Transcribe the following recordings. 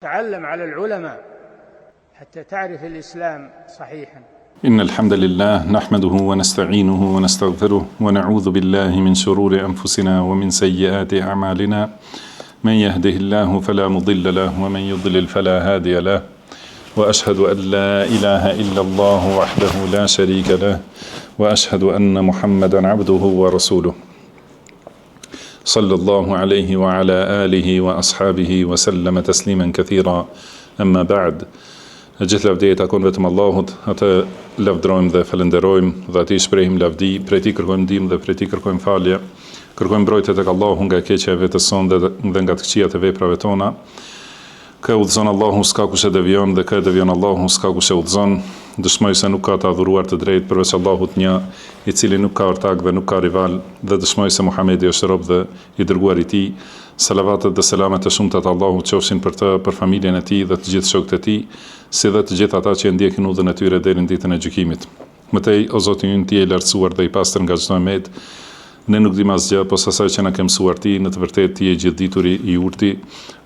تعلم على العلماء حتى تعرف الإسلام صحيحا. إن الحمد لله نحمده ونستعينه ونستغفره ونعوذ بالله من شرور أنفسنا ومن سيئات أعمالنا من يهده الله فلا مضل له ومن يضلل فلا هادي له وأشهد أن لا إله إلا الله وحده لا شريك له وأشهد أن محمدا عبده ورسوله صلى الله عليه وعلى آله وأصحابه وسلم تسليما كثيرا أما بعد. Gjithë lavdia takon vetëm Allahut, atë lavdrojmë dhe falenderojmë dhe atij shprehim lavdi, prej tij kërkojmë ndihmë dhe prej tij kërkojmë falje. Kërkojmë mbrojtje tek Allahu nga keqja e vetes sonë dhe nga të këqijat e veprave tona. Kë udhëzon Allahu s'ka kush e devion dhe kë devion Allahu s'ka kush e udhëzon. Dëshmoj se nuk ka të adhuruar të drejtë përveç Allahut një, i cili nuk ka ortak dhe nuk ka rival, dhe dëshmoj se Muhamedi është rob dhe i dërguar i tij. Salavatet dhe selamet e shumta të Allahut qofshin për të, për familjen e tij dhe të gjithë shokët e tij, si dhe të gjithë ata që ndjekin udhën e tyre deri në ditën e gjykimit. Mëtej, o Zoti ynë, ti je i lartësuar dhe i pastër nga çdo mëet. Ne nuk dim asgjë posa asaj që na ke mësuar ti, në të vërtetë ti je gjithdituri i urti.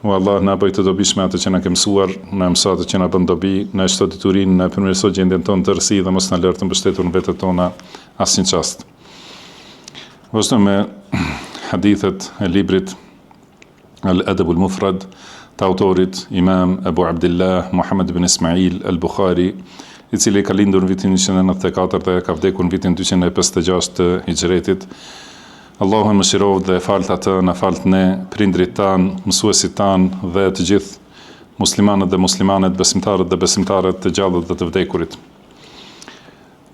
O Allah, na bëj të dobishme atë që na ke mësuar, na mëso atë që na bën dobi, na shto diturinë, na përmirëso gjendjen tonë të rësi dhe mos na lër të mbështetur në vetët tona asnjë çast. Vazhdojmë me hadithet e librit Al-Adab al-Mufrad të autorit Imam Abu Abdillah Muhammad ibn Ismail al-Bukhari, i cili ka lindur në vitin 194 dhe ka vdekur në vitin 256 të Hijretit. Allahu e mëshiroft dhe falt atë, na falt ne, prindrit tanë, mësuesit tanë dhe të gjithë muslimanët dhe muslimanet, besimtarët dhe besimtarët, të gjallët dhe të vdekurit.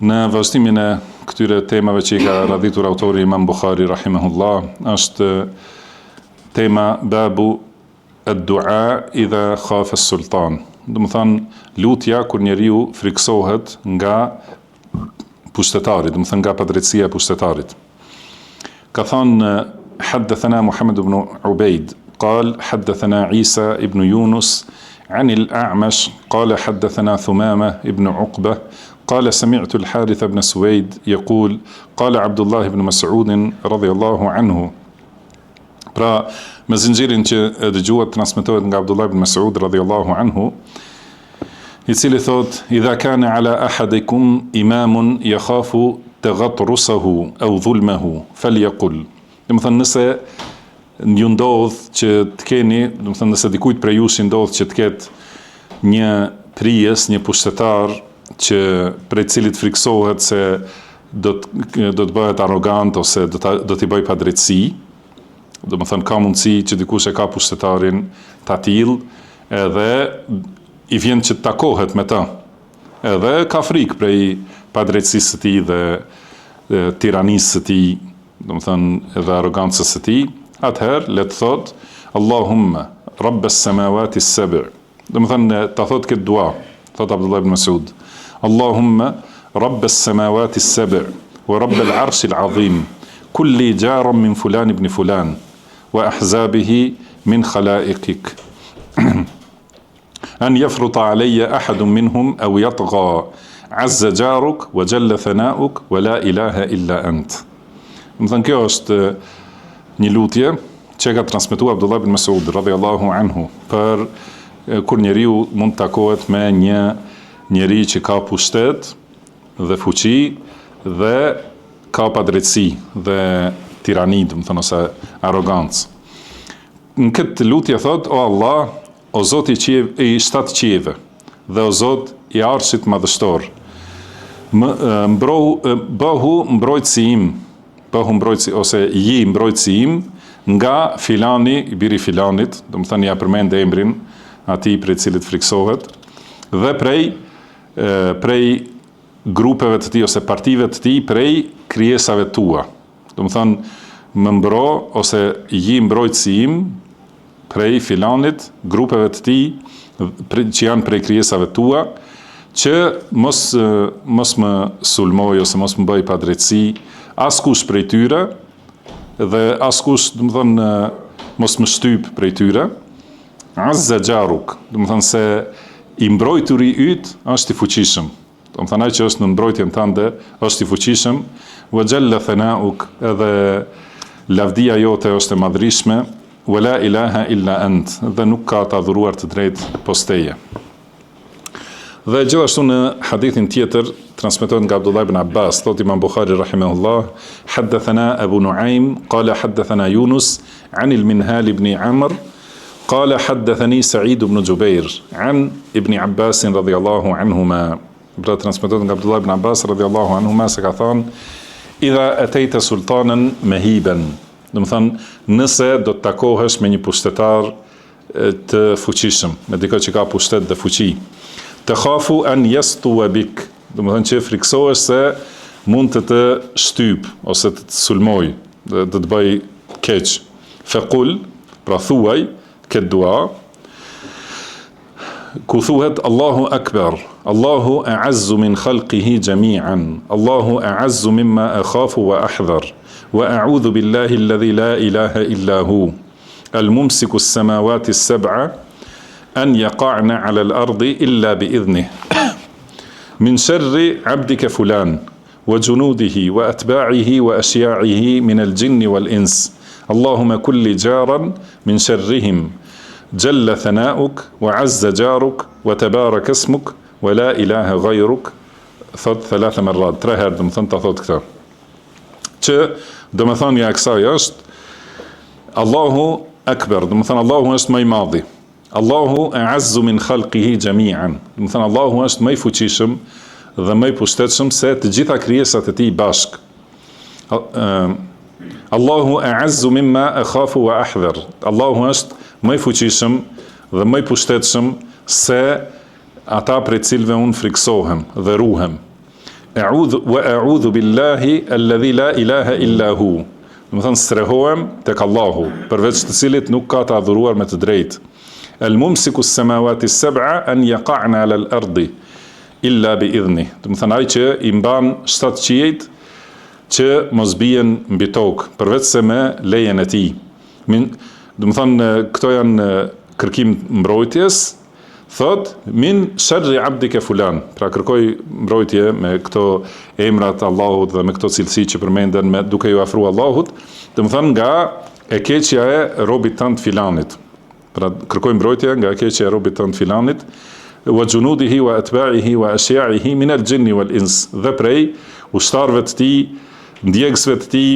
Në vazhdimin e këtyre temave që i ka radhitur autori Imam Bukhari rahimahullah, është tema babu ad-du'a idha khafa as-sultan. Do të thonë lutja kur njeriu friksohet nga pushtetarit, do të thonë nga padrejtësia e pushtetarit. Ka thënë حدثنا محمد بن عبيد قال حدثنا عيسى ابن يونس عن الأعمش قال حدثنا ثمامة ابن عقبة قال سمعت الحارث بن سويد يقول قال عبد الله بن مسعود رضي الله عنه. Pra, me zinxhirin që dëgjuat transmetohet nga Abdullah ibn Mas'ud radhiyallahu anhu, i cili thot: "Idha kana ala ahadikum imamun yakhafu taghatrusahu aw dhulmahu falyaqul." Do të thënë nëse ju ndodh që të keni, do të thënë nëse dikujt prej jush ndodh që të ketë një prijes, një pushtetar që prej cilit friksohet se do të bëhet arrogant ose do t'i bëj padrejtësi. Do më thënë ka mundësi që dikush e ka pushtetarin të atil edhe i vjen që të takohet me ta. Edhe ka frikë prej padrejtësisë së tij dhe tiranisë së tij, do më thënë edhe arrogancës së tij. Atëherë le të thot Allahumma rabbes samawati as-sab'. Do më thënë ta thot këtë dua, thot Abdullah ibn Mas'ud. Allahumma rabbes samawati as-sab' wa rabbel arshil azim. Kulli jaran min fulan ibn fulan وأحزابه من خلائقك أن يفرط علي أحد منهم أو يطغى عز جارك وجل ثناؤك ولا إله إلا أنت. Më kjo është një lutje që ka transmetuar Abdullah ibn Mas'ud radhiyallahu anhu për kur njeriu mund të takohet me një njeri që ka pushtet dhe fuqi dhe ka padrejtësi dhe tirani, do të thonë, ose arrogancë. Në këtë lutje thot: O Allah, o Zoti i 7 qiejve dhe o Zot i arshit madhështor, bëhu mbrojtësi im, ose ji mbrojtësi im nga filani, i biri filanit, do të thënë ja përmend emrin atij prej cilit friksohet, dhe prej grupeve të tij ose partive të tij prej krijesave tua. Do të thonë, më mbro ose ji mbrojtësi im prej filanit, grupeve të tij që janë prej krijesave tua, që mos më sulmoj ose mos më bëj padrejtësi askush prej tyre dhe askush, do të thonë, mos më shtyp prej tyre. Azza jaruk, do të thonë se i mbrojturi yt është i fuqishëm. Do të thonë ai që është në mbrojtjen tënde është i fuqishëm. Wa jalla thanauk, edhe lavdia jote është e madhrishme, wala ilaha illa ant, dhe nuk ka të adhuruar të drejtë pos teje. Dhe gjithashtu në hadithin tjetër transmetohet nga Abdullah ibn Abbas, thot Imam Bukhari rahimahullah, haddathana Abu Nuaim, qala haddathana Yunus, an al-Minhal ibn Amr, قال حدثني سعيد بن جبير عن ابن عباس رضي الله عنهما. Pra transmetohet nga Abdullah ibn Abbas radhiyallahu anhuma se ka thënë: "Idha atayta sultanan mahiban", do të thonë nëse do të takohesh me një pushtetar të fuqishëm, me dikë që ka pushtet dhe fuqi, takhafu an yastuwa bik, do të thonë që friksohesh se mund të shtyp ose të sulmoj, të të bëj keq. Faqul, pra thuaj këtë dua, ku thuhet Allahu Akbar, Allahu a'azzu min khalqihi jami'an, Allahu a'azzu mimma akhafu wa ahdhar, wa a'udhu billahi alladhi la ilaha illa hu, al-mumsiku as-samawati as-sab'a an yaqa'na 'ala al-ardi illa bi'idhnihi, min sharri 'abdika fulan wa junudihi wa atba'ihi wa ashya'ihi min al-jinni wal-ins. اللهم كل جارا من شرهم جل ثناؤك وعز جارك وتبارك اسمك ولا إله غيرك. thot 3 مرات, 3 herë do të thënë ta thot këtë. Që domethënia e kësaj është Allahu Akbar, do të thënë Allahu është më i madhi. Allahu a'azzu min khalqihi jami'an, do të thënë Allahu është më i fuqishëm dhe më i pushtetshëm se të gjitha krijesat e tij bashk. Allahu a'azzu mimma akhafu wa ahdhar, Allahu është më i fuqishëm dhe më i pushtetshëm se ata prej cilëve unë friksohem dhe ruhem. A'udhu billahi alladhi la ilaha illa hu, do të thënë strehohem tek Allahu, përveç të cilit nuk ka të adhuruar me të drejtë. Al-mumsiku as-samawati as-sab'a an yaqa'na 'ala al-ardi illa bi idhni, do të thënë ai që i mban 7 qiejt që mos bien mbi tokë, përveç se me lejen e tij. Do të thonë këto janë kërkim mbrojtjes, thot min sharri abdika fulan, pra kërkoj mbrojtje me këto emrat Allahut dhe me këto cilësi që përmenden me duke ju afruar Allahut, do të thonë nga e keqja e robit tënd filanit. Pra kërkoj mbrojtje nga e keqja e robit tënd filanit, wa junudihi wa atba'ihi wa ashya'ihi min al-jinni wal-ins, dhe prej ushtarëve të tij, ndjekësve të tij,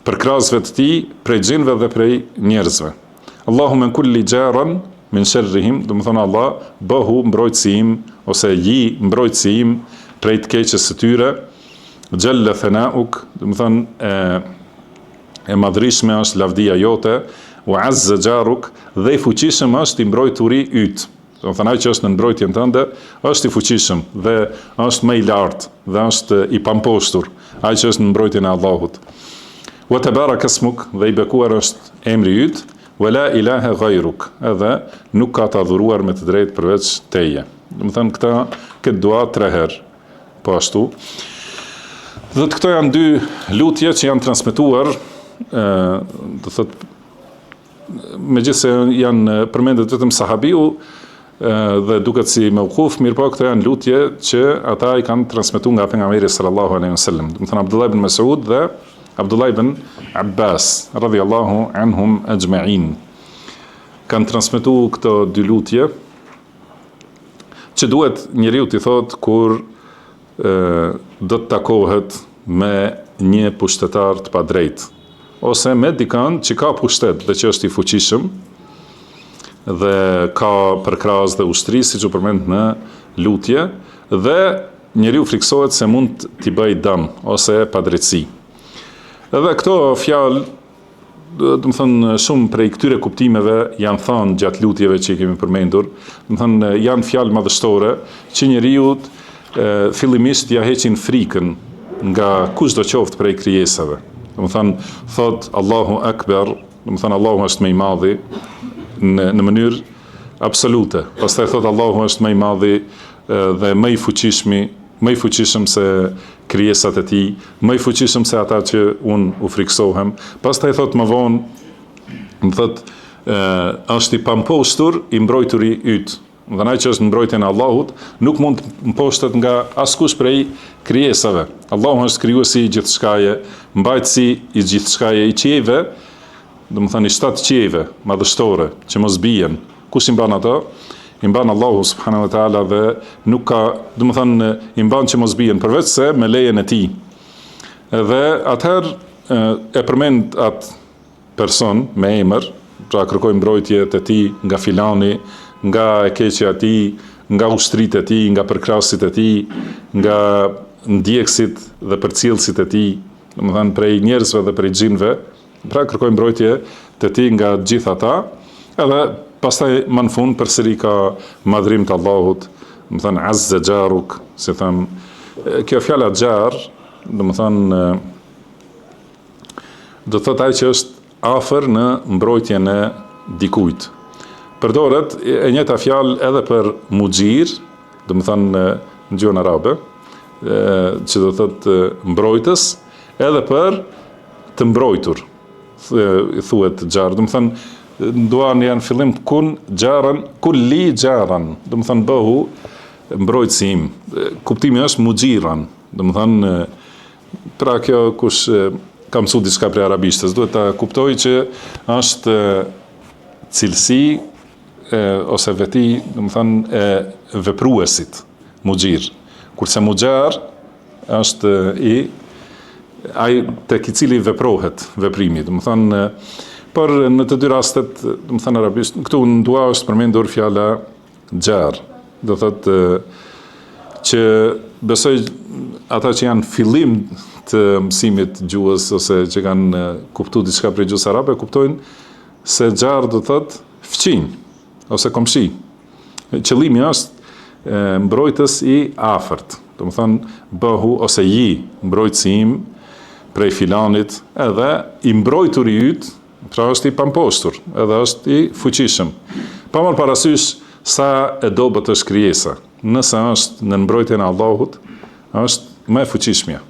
përkrahësve të tij, prej xhinëve dhe prej njerëzve. Allahumma kulli jaran min sharrihim, do të thonë Allah, bëhu mbrojtësim ose ji mbrojtësim prej të keqes së tyre. Jalla thana'uk, do të thonë e madhrishme është lavdia jote, wa azza jaruk, dhe i fuqishëm është i mbrojturi yt. Do të thonë ai që është në mbrojtjen tënde është i fuqishëm dhe është më i lartë dhe është i pamposhtur, ai që është në mbrojtjen e Allahut. Wa tabaraka ismuk, dhe i bekuar është emri yt, wa la ilaha ghayruk, edhe nuk ka të adhuruar me të drejtë përveç teje. Do të thënë këtë dua 3 herë. Po ashtu. Dhe këto janë 2 lutje që janë transmetuar, do thotë megjithëse janë përmendet vetëm sahabiu dhe duket si mauquf, mirë po këto janë lutje që ata i kanë transmetuar nga pejgamberi sallallahu alaihi wasallam. Do të thënë Abdullah ibn Mas'ud dhe Abdullah ibn Abbas radhiyallahu anhum ajma'in kanë transmetuar këto 2 lutje që duhet njeriu t'i thotë kur do të takohet me një pushtetar të padrejtë ose me dikën që ka pushtet dhe që është i fuqishëm dhe ka përkrahas dhe ushtri, siç u përmend në lutje, dhe njeriu friksohet se mund t'i bëj dëm ose padrejtësi. Edhe këto fjalë, do të thënë shumë prej këtyre kuptimeve janë thënë gjatë lutjeve që i kemi përmendur, do të thënë janë fjalë madhështore që njeriu fillimisht ja heqin frikën nga kushdo qoftë prej krijesave. Do të thënë thot Allahu Akbar, do të thënë Allahu është më i madhi në mënyrë absolute. Pastaj thot Allahu është më i madhi dhe më i fuqishëm se krijesat e tij, më i fuqishëm se ata që unë u friksohem. Pastaj thot më vonë, më thot është i pamposhtur i mbrojturi yt. Dhe ai që është në mbrojtjen e Allahut nuk mund të mposhtet nga askush prej krijesave. Allahu është krijuesi i gjithçkaje, mbajtësi i gjithçkaje, i qiejve domethënë i 7 qiejve madhështore që mos bien, kush i mban ato? I mban Allahu subhanahu wa taala dhe nuk ka, domethënë i mban që mos bien përveç se me lejen e tij. Dhe atëherë e përmend atë person me emër, pra kërkoj mbrojtje te tij nga filani, nga e keqja e tij, nga ushtritë e tij, nga përkrasit e tij, nga ndjekësit dhe përcjellësit e tij, domethënë prej njerëzve dhe prej xhinëve, pra kërkoj mbrojtje te tij nga të gjithë ata, edhe pastaj më në fund përsëri ka madhrim të Allahut, domethënë azza jaruk, si them, kjo fjala jar, domethënë do të thotë ai që është afër në mbrojtjen e dikujt. Përdoret e njëjta fjalë edhe për mujir, domethënë në gjuhën arabe, që do të thotë mbrojtës, edhe për të mbrojtur, thuhet xhar, domethënë duan janë fillim kun xharan, kulli xharan, domethënë bëhu mbrojtësi im. Kuptimi është mujiran, domethënë pra kjo kush ka mësuar diçka prej arabishtës, duhet ta kuptoj që është cilësi ose veti, domethënë e vepruesit, mujir. Kurse mujar është ai tek i cili veprohet veprimi, domethënë por në të dy rastet, domethënë arabisht, këtu në dua është përmendur fjala xhar. Do thotë që besoj ata që janë fillim të mësimit gjuhës ose që kanë kuptuar diçka prej gjuhës arabe, kuptojnë se xhar do thotë fqinj ose komshi. Qëllimi është mbrojtës i afërt, domethënë bëhu ose ji mbrojtësi im prej filanit, edhe i mbrojturi yt, pra është i pampostur, edhe është i fuqishëm. Pa marrë parasysh sa e dobët është krijesa. Nëse është në mbrojtjen e Allahut, është më e fuqishmja.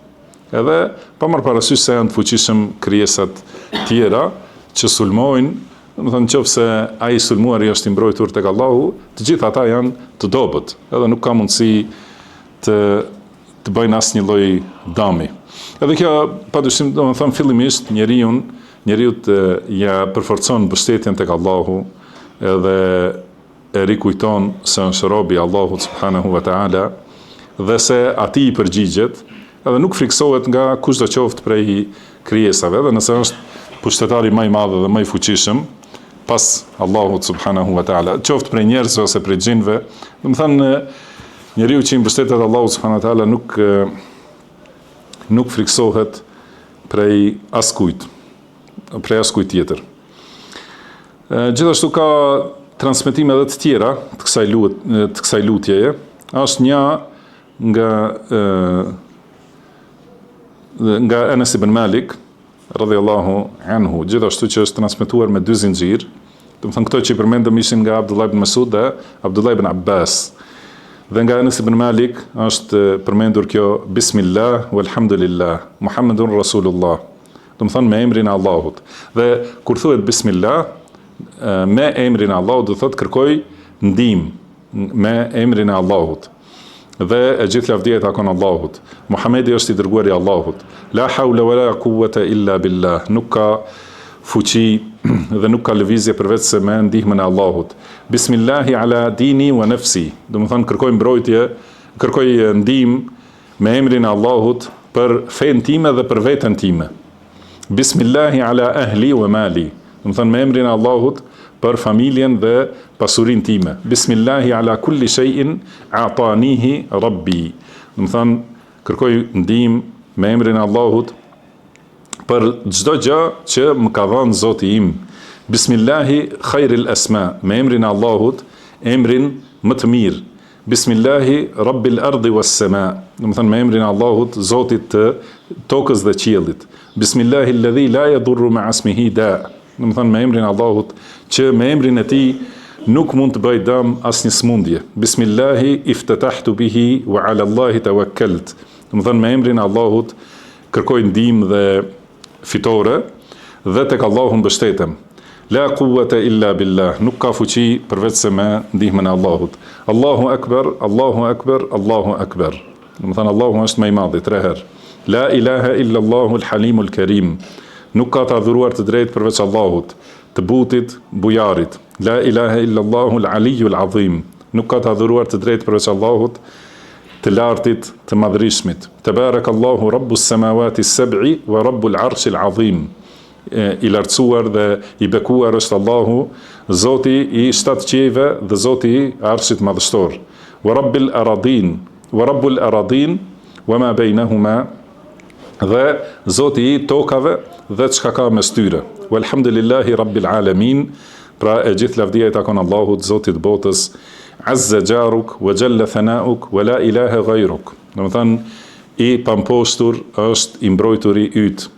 Edhe pa marrë parasysh se janë të fuqishëm krijesat tjera që sulmojnë, domethënë nëse ai sulmuari është i mbrojtur tek Allahu, të gjithë ata janë të dobët, edhe nuk ka mundësi të bëjnë asnjë lloj dami. Edhe kjo padyshim domethënë fillimisht njeriu ja përforcon mbështetjen tek Allahu, edhe e rikujton se është robi i Allahut subhanahu wa taala dhe se atij i përgjigjet, edhe nuk friksohet nga kushdo qoftë prej krijesave, edhe nëse është pushtetari më i madh dhe më i fuqishëm pas Allahut subhanahu wa taala, qoftë prej njerëzve ose prej xhinëve, domethënë njeriu që i mbështetet Allahut subhanahu wa taala nuk friksohet prej askujt tjetër. Gjithashtu ka transmetime edhe të tjera të kësaj lutjeje. Është një nga Anas ibn Malik radhiyallahu anhu, gjithashtu që është transmetuar me 2 zinxhir. Domethënë këto që i përmendëm ishin nga Abdullah ibn Mas'ud dhe Abdullah ibn Abbas. Dhe nga Anas ibn Malik është përmendur kjo Bismillah walhamdulillah, Muhammedun Rasulullah. Domethënë me emrin e Allahut. Dhe kur thuhet Bismillah me emrin e Allahut, do thotë kërkoj ndihmë me emrin e Allahut. Dhe e gjithë lavdia takon Allahut. Muhamedi është i dërguari i Allahut. La hawla wala quwwata illa billah. Nuk ka fuqi dhe nuk ka lëvizje përveç se me ndihmën e Allahut. Bismillahi ala dini wa nafsi. Domethënë kërkoj mbrojtje, kërkoj ndihmë me emrin e Allahut për fen time dhe për veten time. Bismillahi ala ahli wa mali. Domethënë me emrin e Allahut për familjen dhe pasurinë time. Bismillahi ala kulli shay'in a'tanihi rabbi. Domethënë kërkoj ndihmë me emrin e Allahut për çdo gjë që më ka dhënë Zoti im. Bismillahi khairil asma. Me emrin e Allahut, emrin më të mirë. Bismillahi rabbil ardi was sama. Domethënë me emrin e Allahut, Zotit të tokës dhe qiellit. Bismillahi alladhi la yadurru ma'a ismihi da. Domethënë me emrin e Allahut që me emrin e tij nuk mund të bëj dëm asnjë smundje. Bismillahi iftatahtu bihi wa 'ala Allahi tawakkalt. Domethënë me emrin e Allahut kërkoj ndihmë dhe fitore dhe tek Allahu mbështetem. La quwwata illa billah. Nuk ka fuqi përveç se me ndihmën e Allahut. Allahu akbar, Allahu akbar, Allahu akbar. Domethënë Allahu është më i madh 3 herë. La ilaha illa Allahu al-Halimul Karim. nuk ka të adhuruar të drejtë përveç Allahut, të butit, bujarit. La ilaha illallahu al-aliyyu al-azim. Nuk ka të adhuruar të drejtë përveç Allahut, të lartit, të madhërishmit. Tabarakallahu rabbus samawati as-sab'i wa rabbul arshil azim. I lartësuar dhe i bekuar është Allahu, Zoti i 7 qiejve dhe Zoti i arshit madhështor. Wa rabbul aradin wa ma bainahuma, dhe Zoti i tokave dhe çka ka mes tyre. Walhamdulillahi rabbil alamin. Pra e gjithë lavdia i takon Allahut, Zotit botës. Azza jaruk wa jalla thanauk wa la ilaha ghayruk. Domethënë i pampostur është i mbrojturi yt.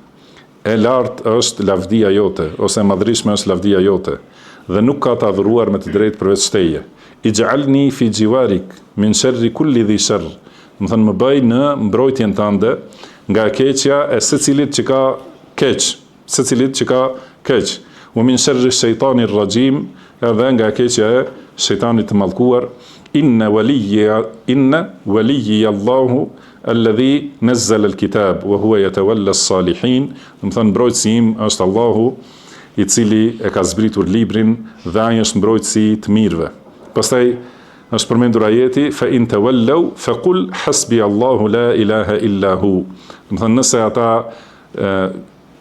E lartë është lavdia jote, ose madhrishme është lavdia jote, dhe nuk ka të adhuruar me të drejtë përveç teje. Ij'alni fi jiwarik min sharri kulli dhi sharr. Do të thënë më bëj në mbrojtjen tënde nga keqja e secilit që ka keq, wa min sharri shejtanir rajim, edhe nga keqja e shejtanit të mallkuar. Inna waliyya Allahu alladhi nazzala al-kitab wa huwa yatawalla as-salihin. Do të thënë mbrojtësi im është Allahu i cili e ka zbritur librin dhe ai është mbrojtësi i të mirëve. Pastaj është përmendur ajeti fa in tawallaw faqul hasbi Allahu la ilaha illa hu. Do të thënë nëse ata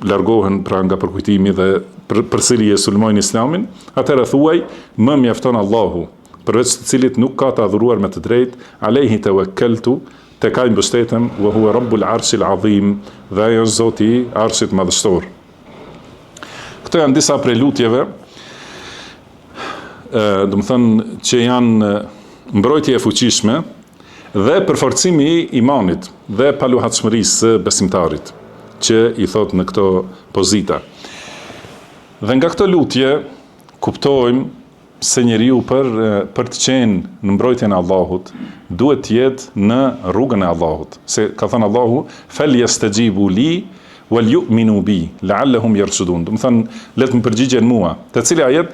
largohen pra nga përkujtimi dhe përsëri e sulmojnë Islamin, atëherë thuaj më mjafton Allahu, përveç të cilit nuk ka të adhuruar me të drejtë, alayhi tawakkaltu, te ka mbështetem, wa huwa rabbul arshil azim, dhe ai është Zoti i arshit madhështor. Këto janë disa prej lutjeve, do të thënë që janë mbrojtje e fuqishme dhe përforcimi i imanit dhe paluhatshmërisë së besimtarit, që i thot në këto pozita. Dhe nga këto lutje kuptojmë se njeriu për të qenë në mbrojtjen e Allahut duhet të jetë në rrugën e Allahut. Se ka thënë Allahu, falyastajibu li wal yu'minu bi la'allahum yarshudun. Do të thënë le të më përgjigjen mua. Te cili ajet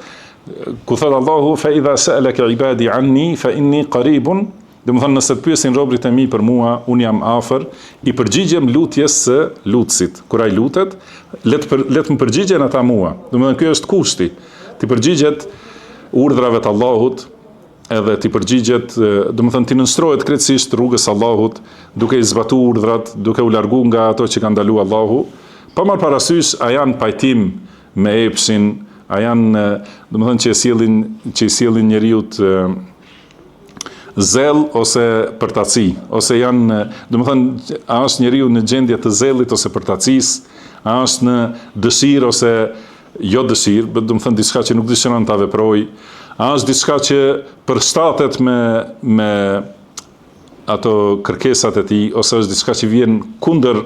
ku thot Allahu fa idha sa'alaka ibadi anni fa inni qaribun. Do të thënë nëse të pyesin robërit e mi për mua, un jam afër, i përgjigjem lutjes së lutësit. Kur ai lutet, le të më përgjigjen ata mua. Do të thënë ky është kushti. Ti përgjigjet urdhrave të Allahut, edhe ti përgjigjet, do të thënë ti nënshtrohet krejtësisht rrugës Allahut, duke i zbatuar urdhrat, duke u larguar nga ato që ka ndaluar Allahu, pa marrë parasysh a janë pajtim me epshin, a janë, do të thënë që i sjellin njeriu zell ose përtaci, ose janë, do të thënë a është njeriu në gjendje të zellit ose përtacisë, a është në dëshirë ose jo dëshirë, do të thënë diçka që nuk dëshiron ta veprojë, a është diçka që përshtatet me ato kërkesat e tij, ose është diçka që vjen kundër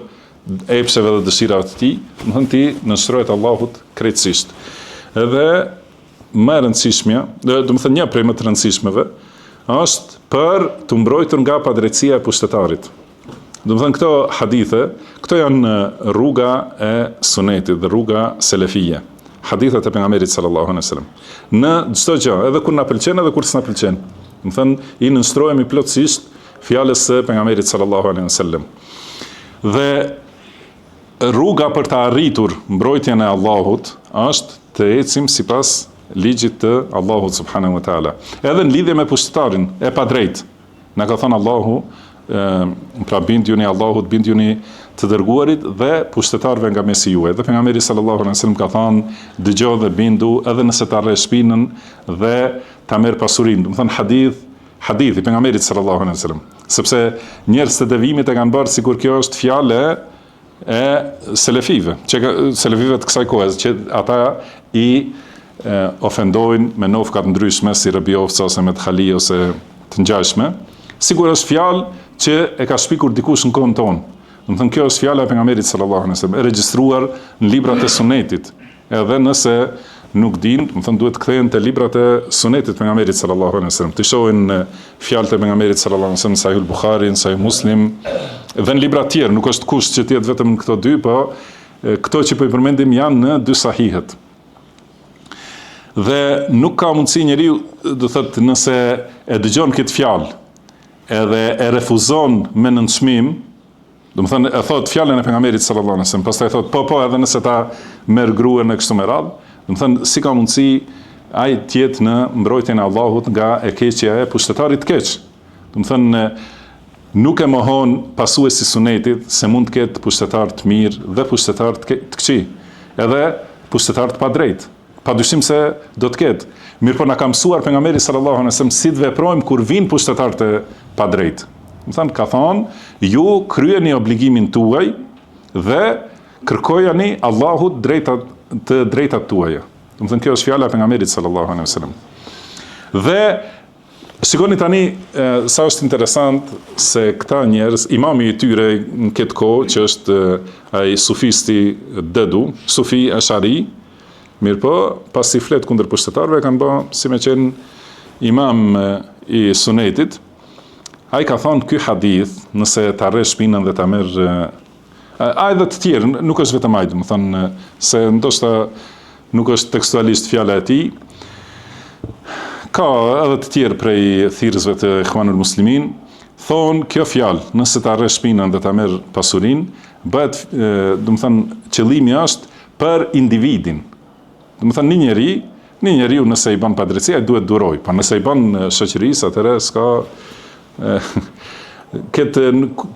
epsheve dhe dëshirave të tij, do të thënë ti nënshtrohet Allahut krejtësisht. Edhe më e rëndësishmja, do të thënë një prej më të rëndësishmeve, është për të mbrojtur nga padrejtësia e pushtetarit. Do të thënë këto hadithe, këto janë rruga e sunetit dhe rruga selefie. Hadithet e pejgamberit sallallahu alaihi wasallam. Në çdo gjë, edhe kur na pëlqen edhe kur s'na pëlqen. Do të thënë i nënshtrohemi plotësisht fjalës së pejgamberit sallallahu alaihi wasallam. Dhe rruga për të arritur mbrojtjen e Allahut është të ecim sipas ligjit të Allahut subhanahu wa taala. Edhe në lidhje me pushtetarin e padrejtë. Na ka thënë Allahu, pra bindjuni Allahut, bindjuni të dërguarit dhe pushtetarëve nga mesi juaj. Dhe pejgamberi sallallahu alaihi wasallam ka thënë, dëgjoj dhe bindu edhe nëse ta rresh shpinën dhe ta merr pasurinë. Do të thënë hadith i pejgamberit sallallahu alaihi wasallam. Sepse njerëz të devimit e kanë bërë sikur kjo është fjalë e selefive, selefive të kësaj kohe, që ata i ofendojnë me nofkat ndryshme si rëbiofca ose me të khali ose të ngjashme. Sigur është fjalë që e ka shpikur dikush në kohën tonë. Do të thënë kjo është fjala e pejgamberit sallallahu alaihi wasallam, e regjistruar në librat e sunetit. Edhe nëse nuk din, do të thënë duhet të kthehen te librat e sunetit të pejgamberit sallallahu alaihi wasallam. Të shohin fjalët e pejgamberit sallallahu alaihi wasallam, Sahih al-Bukhari, Sahih Muslim, dhe në libra të tjerë, nuk është kusht që të jetë vetëm në këto dy, po këto që po i përmendim janë në dy sahihet. Dhe nuk ka mundësi njeriu, do thotë, nëse e dëgjon këtë fjalë edhe e refuzon me nënçmim, Do të thënë e thot fjalën e pejgamberit sallallahu alaihi wasallam, pastaj thot po edhe nëse ta merr gruën në kështu me radhë, do të thënë si ka mundësi ai të jetë në mbrojtjen e Allahut nga e keqja e pushtetarit të keq. Do të thënë nuk e mohon pasuesi sunetit se mund të ketë pushtetar të mirë dhe pushtetar të këqij, edhe pushtetar të padrejtë. Padyshim se do të ketë. Mirë po na ka mësuar pejgamberi sallallahu alaihi wasallam si të veprojmë kur vijnë pushtetar të padrejtë. Do të thënë ka thonë, ju kryeni obligimin tuaj dhe kërkojani Allahut drejtat tuaja. Do të thënë kjo është fjala e pejgamberit sallallahu alaihi wasallam. Dhe shikoni tani sa është interesant se këta njerëz, imami i tyre në këtë kohë që është ai sufisti Dedu, Sufi Ashari, mirë po, pas si flet kundër pushtetarëve kanë bë si me qenë imam i sunetit. Ai ka thonë ky hadith, nëse ta rresh shpinën dhe ta merr ai dhe të tjerë, nuk është vetëm ai, domethënë se ndoshta nuk është tekstualisht fjala e tij. Ka edhe të tjerë prej thirrësve të Ikhwanul Muslimin, thonë kjo fjalë, nëse ta rresh shpinën dhe ta merr pasurinë, bëhet domethënë qëllimi është për individin. Domethënë një njeriu nëse i bën padrejti, ai duhet duroj, po nëse i bën shoqërisë, atëherë s'ka këtë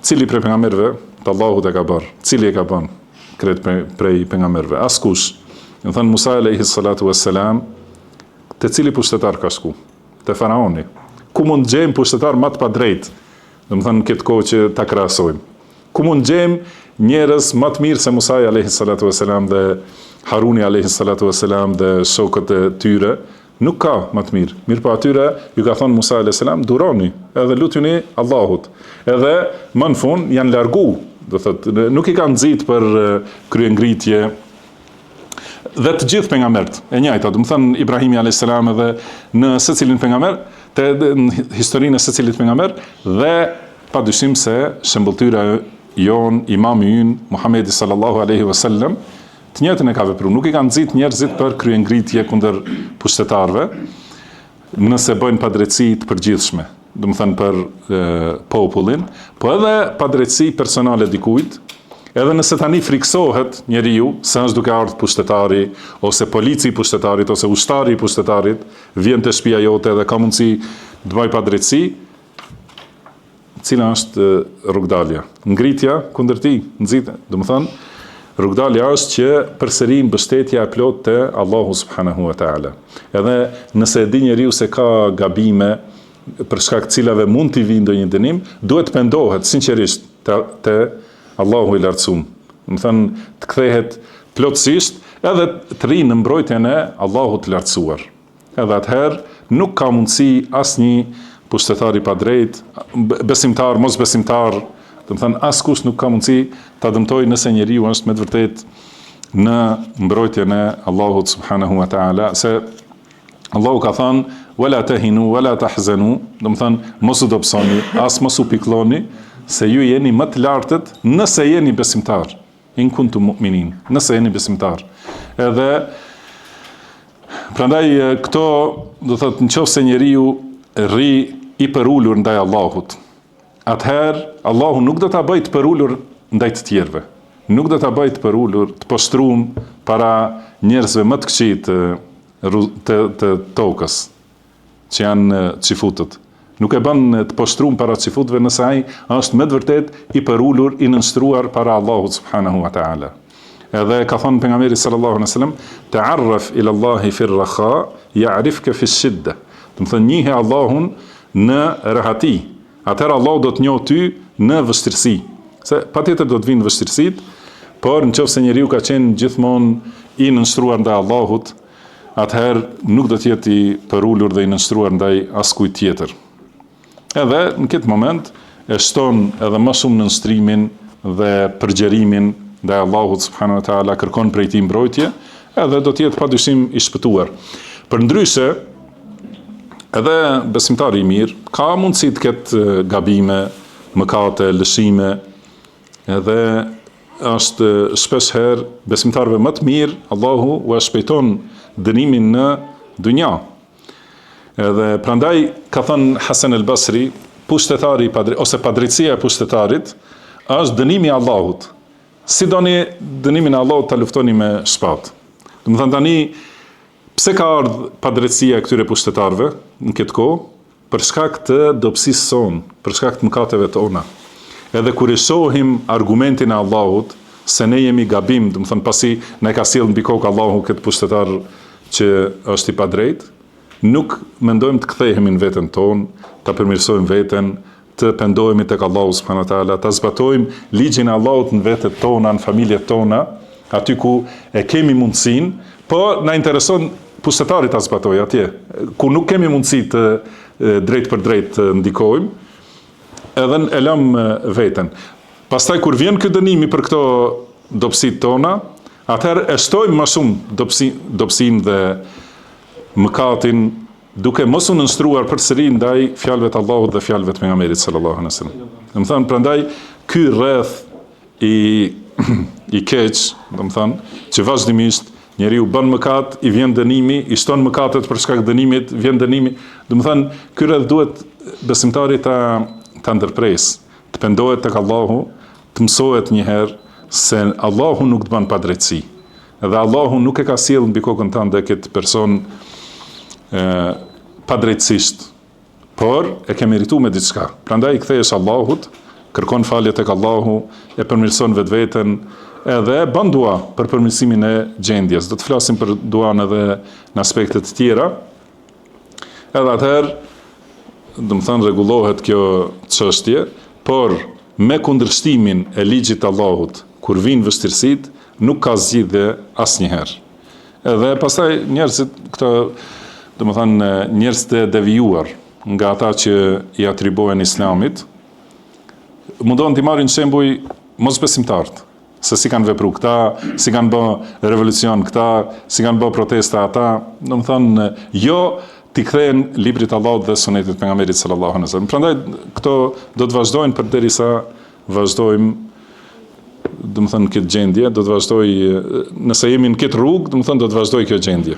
cili prej pejgamberëve të Allahut e ka bërë, cili e ka bën kretë prej pejgamberëve, askush. Do thënë Musa alayhi salatu wassalam, te cili pushtetar ka shku? Te faraoni. Ku mund gjejmë pushtetar më të padrejtë? Do të thënë këtë kohë që ta krahasojmë. Ku mund gjejmë njerëz më të mirë se Musa alayhi salatu wassalam dhe Haruni alayhi salatu wassalam dhe shokët e tyre? Nuk ka më të mirë. Mirë po atyre ju ka thonë Musa alayhis salam, duroni, edhe lutjeni Allahut. Edhe më në fund janë largu, do thotë, nuk i kanë nxit për kryengritje. Dhe të gjithë pejgamberët e njëjta, do të thënë Ibrahimi alayhis salam edhe në secilin pejgamber, në historinë e secilit pejgamber, dhe padyshim se shembulltyra jon, imami ynë Muhamedi sallallahu alaihi wasallam, të njëjtën e ka vepruar. Nuk i kanë nxit njerëzit për kryengritje kundër pushtetarëve, nëse bëjnë padrejtësi të përgjithshme, do të thënë për popullin, po edhe padrejtësi personale dikujt, edhe nëse tani friksohet njeriu se është duke ardhur pushtetari, ose polici i pushtetarit, ose ushtari i pushtetarit, vjen te shtëpia jote dhe ka mundësi të bëjë padrejtësi, cila është rrugdalja? Ngritja kundër tij, nxitë, do të thënë rrugdalja është që përsëri mbështetja e plotë te Allahu subhanahu wa taala. Edhe nëse e di njeriu se ka gabime për shkak të cilave mund t'i vijë ndonjë dënim, duhet të pendohet sinqerisht te Allahu i lartësuar. Do të thënë të kthehet plotësisht edhe të rinë në mbrojtjen e Allahut të lartësuar. Edhe atëherë nuk ka mundësi asnjë pushtetar i padrejt, besimtar, mos besimtar, do të thënë askush nuk ka mundësi ta dëmtojë nëse njeriu është me të vërtetë në mbrojtjen e Allahut subhanahu wa taala, se Allahu ka thënë wala tahinu wala tahzanu, do të thënë mos u dobësoni, as mos u pikëlloni, se ju jeni më të lartët nëse jeni besimtar. In kuntum mu'minin, nëse jeni besimtar. Edhe prandaj këto do të thotë nëse njeriu rri i përulur ndaj Allahut, atëherë Allahu nuk do ta bëjë të përulur ndaj të tjerëve. Nuk do ta bëjë të përulur, të poshtruar para njerëzve më të këqij të tokës, që janë çifutët. Nuk e bën të poshtruar para çifutëve nëse ai është me të vërtetë i përulur, i nënshtruar para Allahut subhanahu wa taala. Edhe ka thënë pejgamberi sallallahu alaihi wasallam, ta'arraf ila Allahi fi ar-rakha ya'rifka fi ash-shidda. Do të thonë njihe Allahun në rehati. Atëherë Allahu do të njohë ty në vështirësi. Se patjetër do të vinë vështirësitë, por nëse njeriu ka qenë gjithmonë i nënshtruar ndaj Allahut, atëherë nuk do të jetë i përulur dhe i nënshtruar ndaj askujt tjetër. Edhe në këtë moment e shton edhe më shumë nënshtrimin dhe përgjerimin ndaj Allahut subhanahu wa taala, kërkon prej tij mbrojtje, edhe do të jetë padyshim i shpëtuar. Përndryshe, edhe besimtari i mirë ka mundësi të ketë gabime, mëkate, lëshime, edhe është shpesh herë besimtarëve më të mirë, Allahu u shpejton dënimin në dunja. Edhe prandaj ka thënë Hasan el-Basri, pushtetari ose padrejtësia e pushtetarit është dënimi i Allahut. Si doni dënimin e Allahut ta luftoni me shpatë. Do të thënë tani pse ka ardhur padrejtësia e këtyre pushtetarëve në këtë kohë? Për shkak të dobësisë sonë, për shkak të mëkateve tona. Edhe kur i shohim argumentin e Allahut se ne jemi gabim, do të thënë pasi na ka sjellë mbi kokë Allahu këtë pushtetar që është i padrejtë, nuk mendojmë të kthehemi në veten tonë, ta përmirësojmë veten, të pendohemi tek Allahu subhanahu wa taala, ta zbatojmë ligjin e Allahut në vetet tona, në familjet tona, aty ku e kemi mundësinë, po na intereson pushtetari ta zbatojë atje. Ku nuk kemi mundësi të drejt për drejt të ndikojmë, edhe e lëm veten. Pastaj kur vjen ky dënimi për këto dobësitë tona, atëherë e shtojmë më shumë dobësinë dhe mëkatin, duke mos u nënshtruar përsëri ndaj fjalëve të Allahut dhe fjalëve të pejgamberit sallallahu alaihi wasallam. Do të thënë prandaj ky rreth i keq, do të thënë, që vazhdimisht njeriu bën mëkat, i vjen dënimi, i shton mëkatet për shkak dënimit, vjen dënimi. Do të thënë, ky rreth duhet besimtari ta ndërpres, të pendohet tek Allahu, të mësohet një herë se Allahu nuk të bën padrejtësi. Dhe Allahu nuk e ka sjellë mbi kokën tënde këtë person padrejtësisht, por e ke merituar me diçka. Prandaj kthehesh Allahut, kërkon falje tek Allahu, e përmirëson vetveten, edhe bën dua për përmirësimin e gjendjes. Do të flasim për duan edhe në aspekte të tjera. Edhe atëherë, do të thënë, rregullohet kjo çështje, por me kundërshtimin e ligjit të Allahut, kur vijnë vështirësitë, nuk ka zgjidhje asnjëherë. Edhe pastaj njerëzit këto, do të thënë, njerëz të devijuar nga ata që i atribuohen Islamit, mundohen të marrin shembuj mosbesimtarët, se si kanë vepruar këta, si kanë bërë revolucion këta, si kanë bërë protesta ata, do të thënë, jo t'i kthehen librit të Allahut dhe sunetit të pejgamberit sallallahu alaihi wasallam. Prandaj këto do të vazhdojnë përderisa vazhdojmë, do të thënë, këtë gjendje, do të vazhdojë, nëse jemi në këtë rrugë, do të thënë, do të vazhdojë kjo gjendje.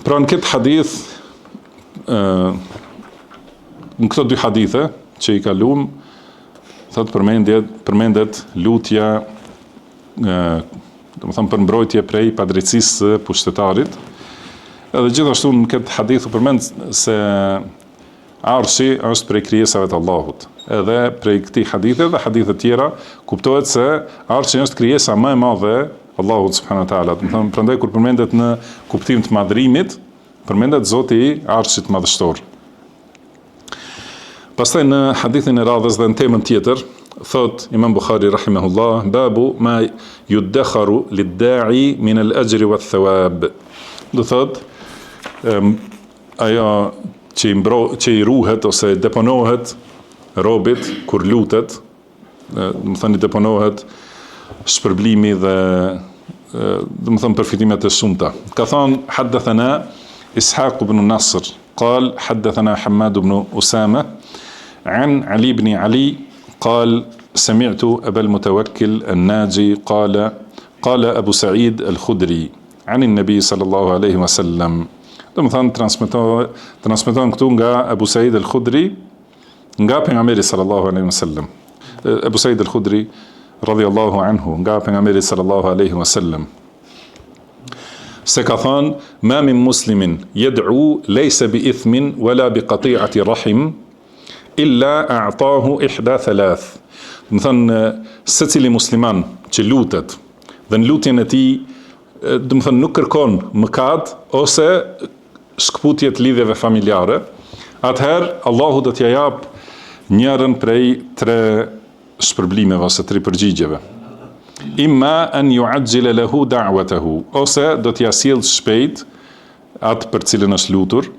Pra në këtë hadith, në këto dy hadithe që i kalum, thot përmendet lutja, do të thënë, për mbrojtje prej padrejtësisë së pushtetarit. Edhe gjithashtu në këtë hadith u përmend se Arshi është prej krijesave të Allahut. Edhe prej këtij hadithi dhe hadithe tjera kuptohet se Arshi është krijesa më e madhe e Allahut subhanahu wa taala. Do të thënë, prandaj kur përmendet në kuptim të madhrimit, përmendet Zoti i Arshit madhështor. Pastaj në hadithin e radhës dhe në temën tjetër, thot Imam Bukhari rahimahullah, babu ma yuddakharu lid-da'i min al-ajri wath-thawab. Do thot, ajo që i ruhet ose deponohet robit kur lutet, do të thënë, deponohet shpërblimi dhe do të thënë përfitimet e shumta. Ka thënë haddathana Ishaq ibn Nasr, قال حدثنا حماد بن أسامة عن علي بن علي قال سمعت أبا المتوكل الناجي قال أبو سعيد الخدري عن النبي صلى الله عليه وسلم. Do të thënë transmeton këtu nga Abu Sa'id al-Khudri, nga pejgamberi sallallahu alaihi wasallam. Abu Sa'id al-Khudri radhiyallahu anhu, nga pejgamberi sallallahu alaihi wasallam, se ka thënë, ma min muslimin yad'u laysa bi ithmin wala bi qati'ati rahim illa a'tahu ihda thalath. Do të thënë, secili musliman që lutet dhe në lutjen e tij, do të thënë, nuk kërkon mëkat ose shkputje të lidhjeve familjare, atëherë Allahu do t'ja jap njërin prej 3 shpërblimeve ose 3 përgjigjeve. Imma an yu'ajjila lahu da'watahu, ose do t'ja sjellë shpejt atë për cilën është lutur,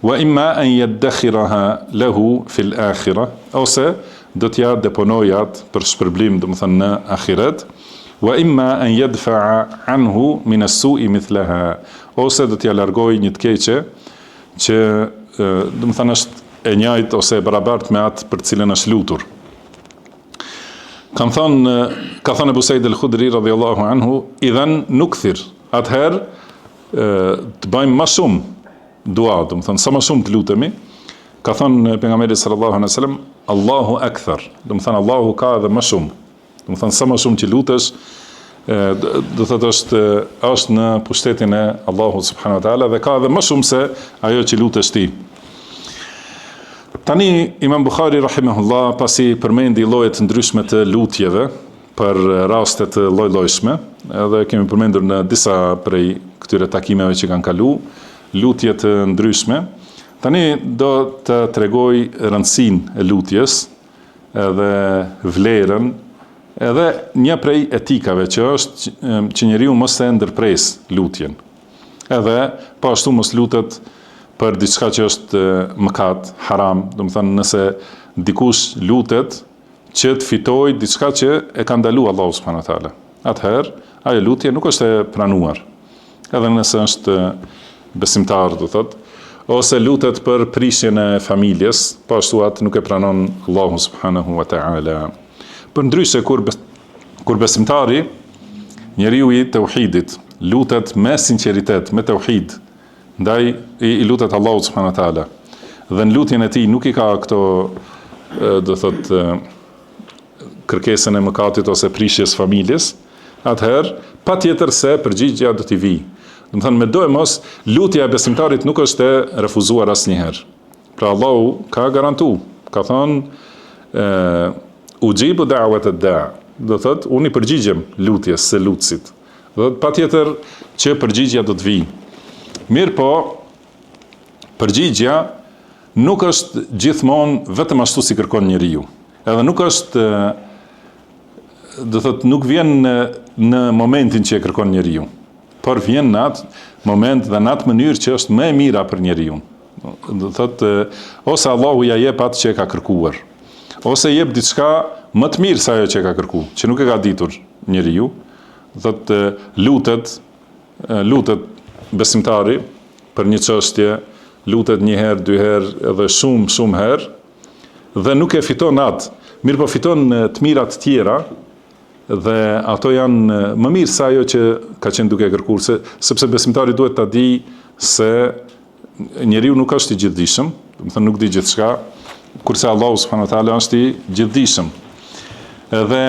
wa imma an yaddakhiraha lahu fil akhirah, ose do t'ja deponojë atë për shpërblim, do të thënë, në ahiret, wa imma an yadfa'a anhu min as-su'i mithlaha, ose do t'ja largojë një të keqe që, do të thënë, është e njëjtë ose e barabartë me atë për cilën është lutur. Ka thënë Abu Sa'id al-Khudri radhiyallahu anhu, idhan nukthir, atëherë të bëjmë më shumë dua, do të thënë, sa më shumë të lutemi. Ka thënë pejgamberi sallallahu alaihi wasallam, Allahu akthar, do të thënë Allahu ka edhe më shumë. Do të thënë sa më shumë që lutesh, do të thotë është në pushtetin e Allahut subhanahu wa taala dhe ka edhe më shumë se ajo që lutesh ti. Tani Imam Bukhari rahimahullah pasi përmendi lloje të ndryshme të lutjeve për raste të lloj-llojshme, edhe kemi përmendur në disa prej këtyre takimeve që kanë kalu, lutje të ndryshme. Tani do të tregoj rëndësinë e lutjes, edhe vlerën, edhe një prej etikave që është që njeriu mos e ndërpres lutjen. Edhe po ashtu mos lutet për diçka që është mëkat, haram, do të thënë nëse dikush lutet që të fitojë diçka që e ka ndaluar Allahu subhanahu wa taala. Atëherë, ajo lutje nuk është e pranuar. Edhe nëse është besimtar, do thotë, ose lutet për prishjen e familjes, po ashtu atë nuk e pranon Allahu subhanahu wa taala. Për ndryshe kur besimtari, njeriu i tauhidit, lutet me sinqeritet, me tauhid, ndaj i lutet Allahu subhanahu wa taala. Dhe në lutjen e tij nuk i ka këto, do thot, kërkesën e mëkatit ose prishjes familjes, atëherë patjetër se përgjigjja do t'i vijë. Do të thënë me do e mos, lutja e besimtarit nuk është e refuzuar asnjëherë. Pra Allahu ka garantuar, ka thënë ujibu da'wat ad-da', do thot unë i përgjigjem lutjes së lutësit. Do thot patjetër që përgjigjja do të vijë. Mirë po, përgjigja nuk është gjithmonë vetëm ashtu si kërkon njeriu. Edhe nuk është, do thot nuk vjen në momentin që e kërkon njeriu, por vjen në atë moment dhe në atë mënyrë që është më e mira për njeriu. Do thot ose Allahu ja jep atë që e ka kërkuar, ose jep diçka më të mirë se ajo që ka kërku, që nuk e ka ditur njeriu. Thotë lutet besimtari për një çështje, lutet një herë, dy herë, edhe shumë herë, dhe nuk e fiton atë, mirë po fiton të mirat tjera, dhe ato janë më mirë se ajo që ka qenë duke kërkuar, sepse besimtari duhet ta di se njeriu nuk është i gjithdijshëm, do të thënë nuk di gjithçka, kurse Allahu subhanahu wa taala është i gjithdijshëm. Dhe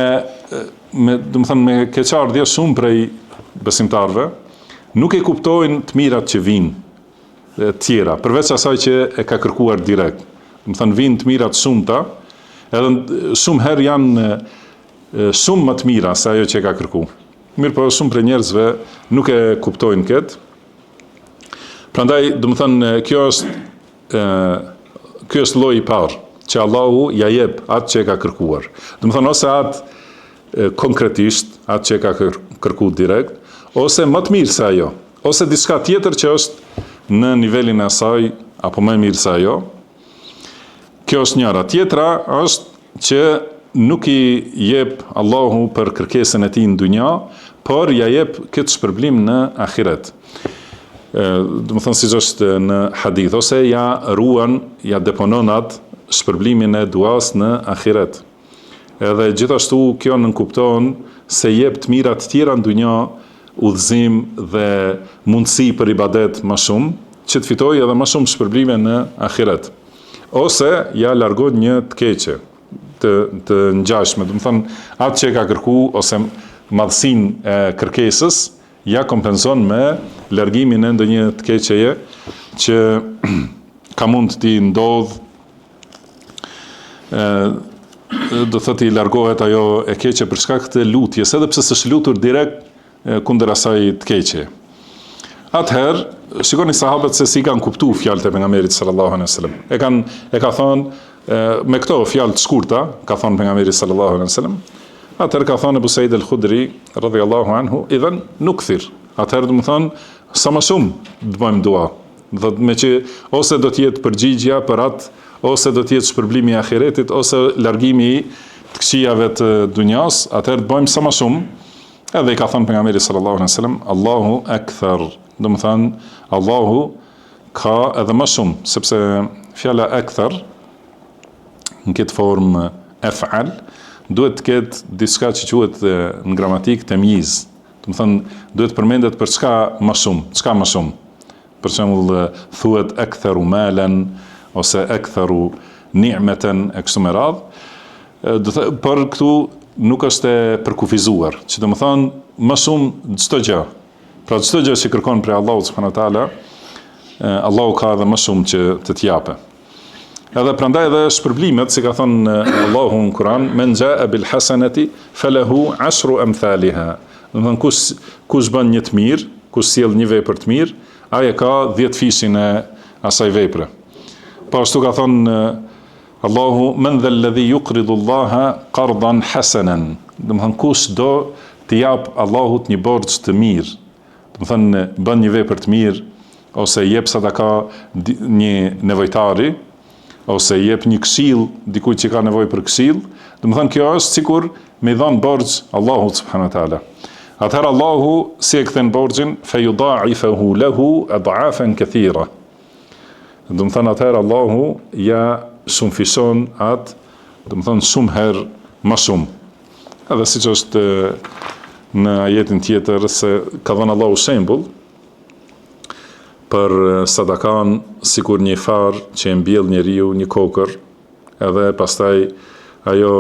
do të thënë me keqardhje shumë prej besimtarëve nuk e kuptojnë të mirat që vinë tjera, përveç asaj që e ka kërkuar direkt. Do të thënë vinë të mirat shumëta, edhe shumë herë janë shumë më të mira se ajo që e ka kërkuar. Mirë po shumë prej njerëzve nuk e kuptojnë këtë. Prandaj, do të thënë kjo është lloji i parë, që Allahu ja jep atë që e ka kërkuar. Do të thënë ose atë konkretisht, atë që e ka kërkuar direkt, ose më të mirë se ajo, ose diçka tjetër që është në nivelin e saj apo më mirë se ajo. Kjo është njëra. Tjetra është që nuk i jep Allahu për kërkesën e tij në dunja, por ja jep këtë shpërblim në ahiret. Do të thënë siç është në hadith, ose ja ruan, ja deponon atë shpërblimin e duas në ahiret. Edhe gjithashtu kjo nënkupton se jep të mira të tjera në dunja, udhëzim dhe mundësi për ibadet më shumë, që të fitojë edhe më shumë shpërblime në ahiret. Ose ja largon një të keqe, të ngjashme, do të thënë atë që e ka kërkuar ose madhësinë e kërkesës ja kompenzon me largimin e ndonjë të keqeje që ka mund t'i ndodh, do thotë i largohet ajo e keqe për shkak të lutjes, edhe pse s'është lutur direkt kundër asaj të keqe. Atëherë, shikoni sahabët se si kanë kuptuar fjalët e pejgamberit sallallahu alaihi wasallam. E ka thonë me këto fjalë të shkurta, ka thonë pejgamberi sallallahu alaihi wasallam. Atëherë ka thonë Abu Said al-Khudri radhiyallahu anhu, idhan nukthir. Atëherë do të thonë sa më shumë të bëjmë dua. Do të me që ose do të jetë përgjigjja për atë, ose do të jetë shpërblimi i ahiretit, ose largimi i të këqijave të dunjas, atëherë të bëjmë sa më shumë. Edhe i ka thënë pejgamberi sallallahu alaihi wasallam, Allahu akthar. Do të thonë Allahu ka edhe më shumë, sepse fjala akthar në këtë formë ef'al duhet të ketë diçka që quhet në gramatik temyiz. Do të thonë duhet përmendet për çka më shumë, çka më shumë. Për shembull thuhet aktharu malan ose ektharu ni'meten e kështu me radhë, por këtu nuk është e përkufizuar, që do të thonë më shumë çdo gjë. Pra çdo gjë që kërkon prej Allahut subhanahu wa taala, Allahu ka edhe më shumë që të t'japë. Edhe prandaj edhe shpërblimet, si ka thënë Allahu në Kur'an, men jaa bil hasanati falahu 10 amthaliha. Do të thonë kush bën një të mirë, kush sjell një vepër të mirë, ai ka 10 fishin e asaj vepre. Po ashtu ka thënë Allahu, men dha alladhi yuqridu Allaha qardan hasanan. Do të thonë kush do të jap Allahut një borxh të mirë. Do të thonë bën një vepër të mirë, ose jep sadaka një nevojtari, ose jep një këshill dikujt që ka nevojë për këshill, do të thonë kjo është sikur me dhën borxh Allahut subhanahu wa taala. Atëherë Allahu si e kthen borxhin, fayudha'ifahu lahu ad'afan kathira. Do të thonë atëherë Allahu ja shumëfishon atë, do të thonë shumë herë më shumë. Edhe siç është në ajetin tjetër se ka dhënë Allahu shembull për sadakan sikur një farë që e mbjell njeriu një kokër, edhe pastaj ajo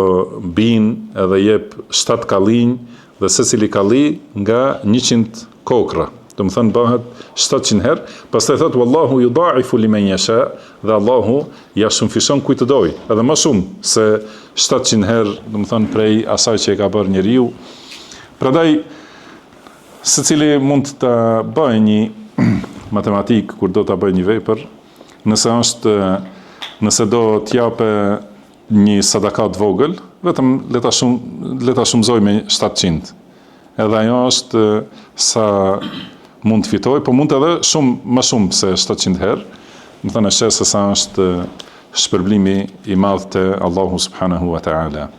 bin edhe jep 7 kallinj dhe secili kalli nga 100 kokra. Do të thonë bëhet 700 herë, pastaj thot wallahu yudha'ifu liman yasha, dhe Allahu ja shumëfishon kujt të doj, edhe më shumë se 700 herë, do të thonë prej asaj që e ka bërë njeriu. Prandaj secili mund të bëjë një matematik kur do ta bëj një vepër, nëse do t'japë një sadaka të vogël, vetëm le ta shumëzoj me 700. Edhe ajo është sa mund të fitoj, po mund edhe më shumë se 700 herë. Më thënë se sa është shpërblimi i madh te Allahu subhanahu wa ta'ala.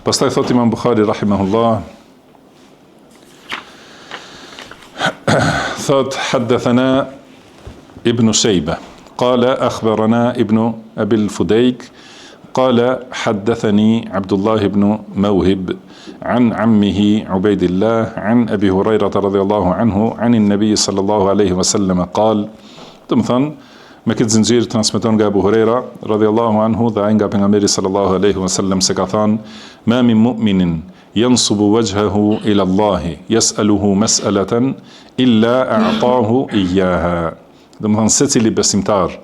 Pastaj thot Imam Buhari rahimahullah, ثوت حدثنا ابن شيبة قال أخبرنا ابن أبي الفديك قال حدثني عبد الله بن موهب عن عمه عبيد الله عن أبي هريرة رضي الله عنه عن النبي صلى الله عليه وسلم قال تمثل ما كنت زنجير ترانسميتون أبو هريرة رضي الله عنه ذا عن النبي صلى الله عليه وسلم سكثان ما من مؤمن ينصب وجهه إلى الله يسأله مسألة إلا أعطاه إياها. Do të thonë secili besimtar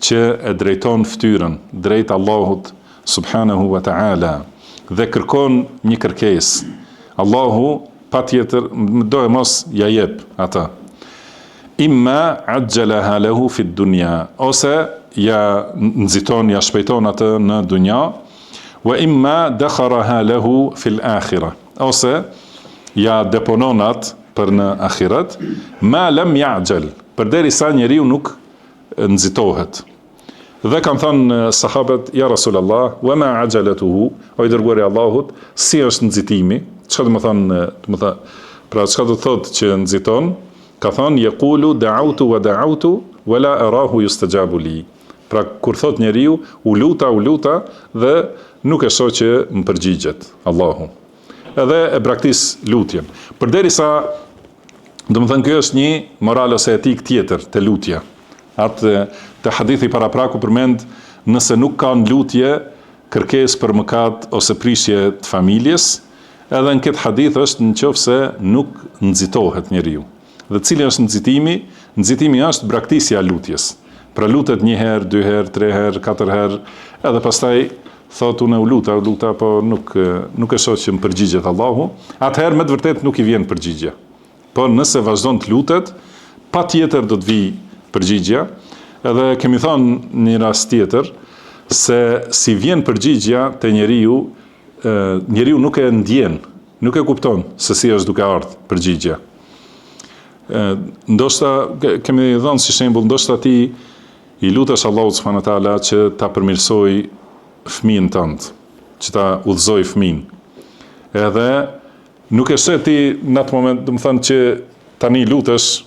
që e drejton fytyrën drejt Allahut subhanahu wa ta'ala dhe kërkon një kërkesë, Allahu patjetër do e mos ja jep atë. Imma ajjalaha lahu fi dunya, ose ja nxiton, ja shpejton atë në dunja, wa imma dakharaha lahu fil akhirah, ose ja deponon atë për në akhirat, ma lam ya'jal, përderisa njeriu nuk nxitohet. Dhe kanë thënë sahabët, ja Rasulullah, wa ma ajalatuhu, o i dërguari i Allahut, si është nxitimi? Çfarë do të thonë, pra çka do të thotë që nxiton? Ka thënë yaqulu da'awtu wa da'awtu wa la arahu yustajabu li. Pra kur thot njeriu, u luta dhe nuk e shoh që më përgjigjet Allahu. Edhe e braktis lutjen. Përderisa, do të thënë kjo është një moral ose etik tjetër te lutja. Atë te hadithi parapraku përmend nëse nuk ka në lutje kërkesë për mëkat ose prishje të familjes, edhe në këtë hadith është nëse nuk nxitohet njeriu. Dhe cili është nxitimi? Nxitimi është braktisja e lutjes. Pra lutet 1 herë, 2 herë, 3 herë, 4 herë, edhe pastaj thotë unë u luta, po nuk e shoh që më përgjigjet Allahu, atëherë me të vërtetë nuk i vjen përgjigje. Por nëse vazhdon të lutet, patjetër do të vijë përgjigja. Edhe kemi thënë një rast tjetër se si vjen përgjigja te njeriu nuk e ndjen, nuk e kupton se si është duke ardhur përgjigja. Ndoshta kemi dhënë si shembull, ndoshta ti i lutesh Allahut subhanahu wa taala që ta përmirësoj fëmijën tënd, që ta udhëzoj fëmijën. Edhe nuk e sheh ti në atë moment, do të thënë që tani lutesh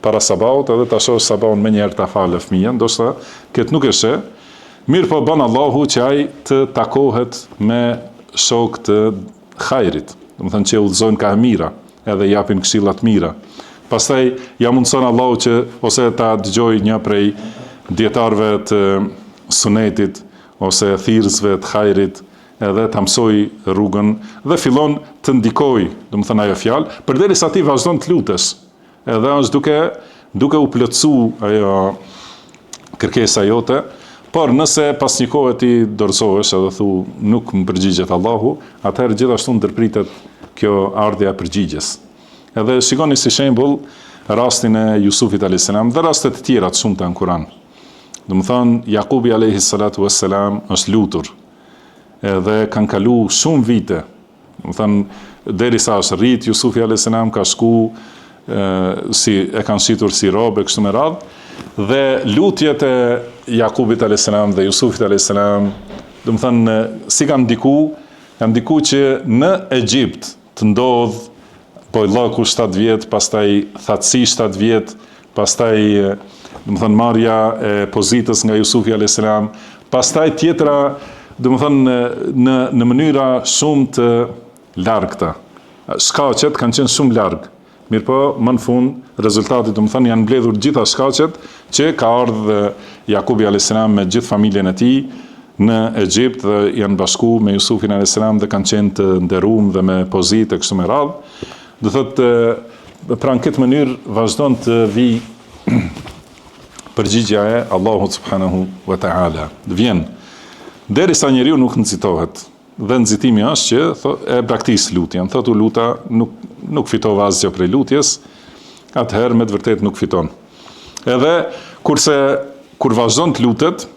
para sabahut, edhe ta shohësh sabahun më njëherë ta falë fëmijën, ndoshta këtë nuk e sheh. Mirë po bën Allahu që ai të takohet me shok të hajrit, do të thënë që udhëzojnë ka mira, edhe japin këshilla të mira. Pastaj ja mundson Allahu që ose ta dëgjoj një prej dietarëve të sunetit ose thirrësve të hajrit, edhe ta mësoj rrugën dhe fillon të ndikoj, domethënë ajo fjalë, përderisa ti vazhdon të lutesh. Edhe është duke u plotsu ajo kërkesa jote, por nëse pas një kohe ti dorëzohesh edhe thu nuk më përgjigjet Allahu, atëherë gjithashtu ndërpritet kjo ardhja e përgjigjes. Edhe shikoni si shembull rastin e Jusufit alayhis salam dhe rastet të tjera të shumta në Kur'an. Domethënë Jakubi alayhis salatu wassalam është lutur. Edhe kanë kalu shumë vite. Domethënë derisa është rrit Jusufi alayhis salam ka shku e kanë shitur si robë kështu me radhë, dhe lutjet e Jakubit alayhis salam dhe Jusufit alayhis salam, domethënë si kanë ndiku që në Egjipt të ndodh bojllaku 7 vjet, pastaj thatësi 7 vjet, pastaj domethënë marrja e pozitës nga Jusufi alayhis salam, pastaj tjetra domethënë në mënyra shumë të largta. Shkaqet kanë qenë shumë larg. Mirëpo më në fund rezultati domethënë janë mbledhur gjitha shkaqet që ka ardhur Jakubi alayhis salam me gjithë familjen e tij në Egjipt dhe janë bashku me Jusufin alayhis salam dhe kanë qenë të nderuar dhe me pozitë kështu me radhë. Do thotë pra në këtë mënyrë vazhdon të vi përgjigja e Allahut subhanahu wa taala. Vjen derisa njeriu nuk nxitohet. Dhe nxitimi është që e braktis lutjen. Thotë u luta, nuk fitova asgjë prej lutjes, atëherë me të vërtet nuk fiton. Edhe kur vazhdon të lutet,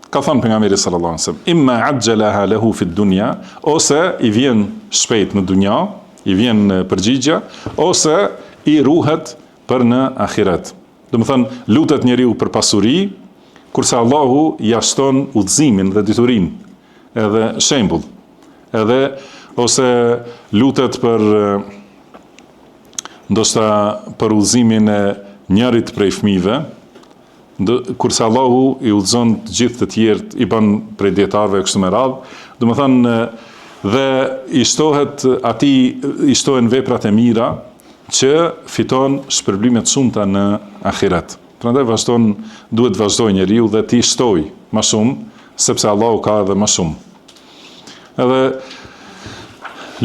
ka thënë pejgamberi sallallahu alajhi wasallam, imma ajjalaha lahu fi dunya, ose i vjen shpejt në dunja, i vjen përgjigja, ose i ruhet për në ahiret. Domethënë lutet njeriu për pasuri, kurse Allahu ja shton udhëzimin dhe diturinë. Edhe shembull, edhe ose lutet për ndoshta për udhëzimin e njërit prej fëmijëve, kurse Allahu i udhëzon të gjithë të tjerët, i bën prej dietarëve kështu me radhë, domethënë dhe i shtohen veprat e mira që fiton shpërblime të shumta në ahiret. Prandaj duhet vazhdoj njeriu dhe ti shtoj më shumë, sepse Allahu ka edhe më shumë. Edhe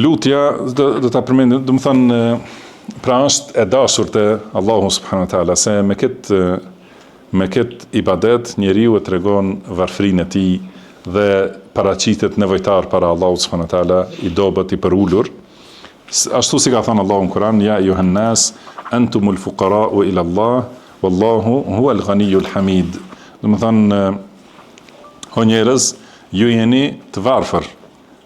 lutja do ta përmendim, domethënë pra është e dashur te Allahu subhanahu wa taala, se me këtë ibadet njeriu e tregon varfrinë e tij dhe paraqitet nevojtar para Allahut subhanahu wa taala, i dobët, i përulur. Ashtu si ka thënë Allahu në Kur'an, ja ayuhan nas antumul fuqara'u ila Allah wallahu huwal ghaniyyul hamid. Domethënë o njerëz, ju jeni të varfër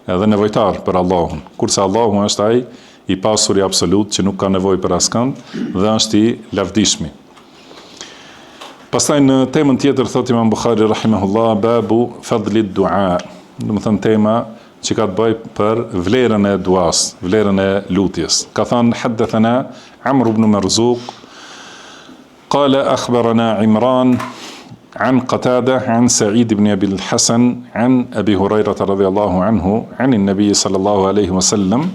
edhe nevojtar për Allahun, kurse Allahu është ai i pasur i absolut që nuk ka nevojë për askënd dhe është i lavdishmi. Pastaj në temën tjetër thot Imam Buhari rahimahullah, babu fadli du'a. Domethënë tema që ka të bëjë për vlerën e duas, vlerën e lutjes. Ka thënë haddathana Amr ibn Marzuq qala akhbarana Imran عن قتادة عن سعيد بن أبي الحسن عن أبي هريرة رضي الله عنه عن النبي صلى الله عليه وسلم.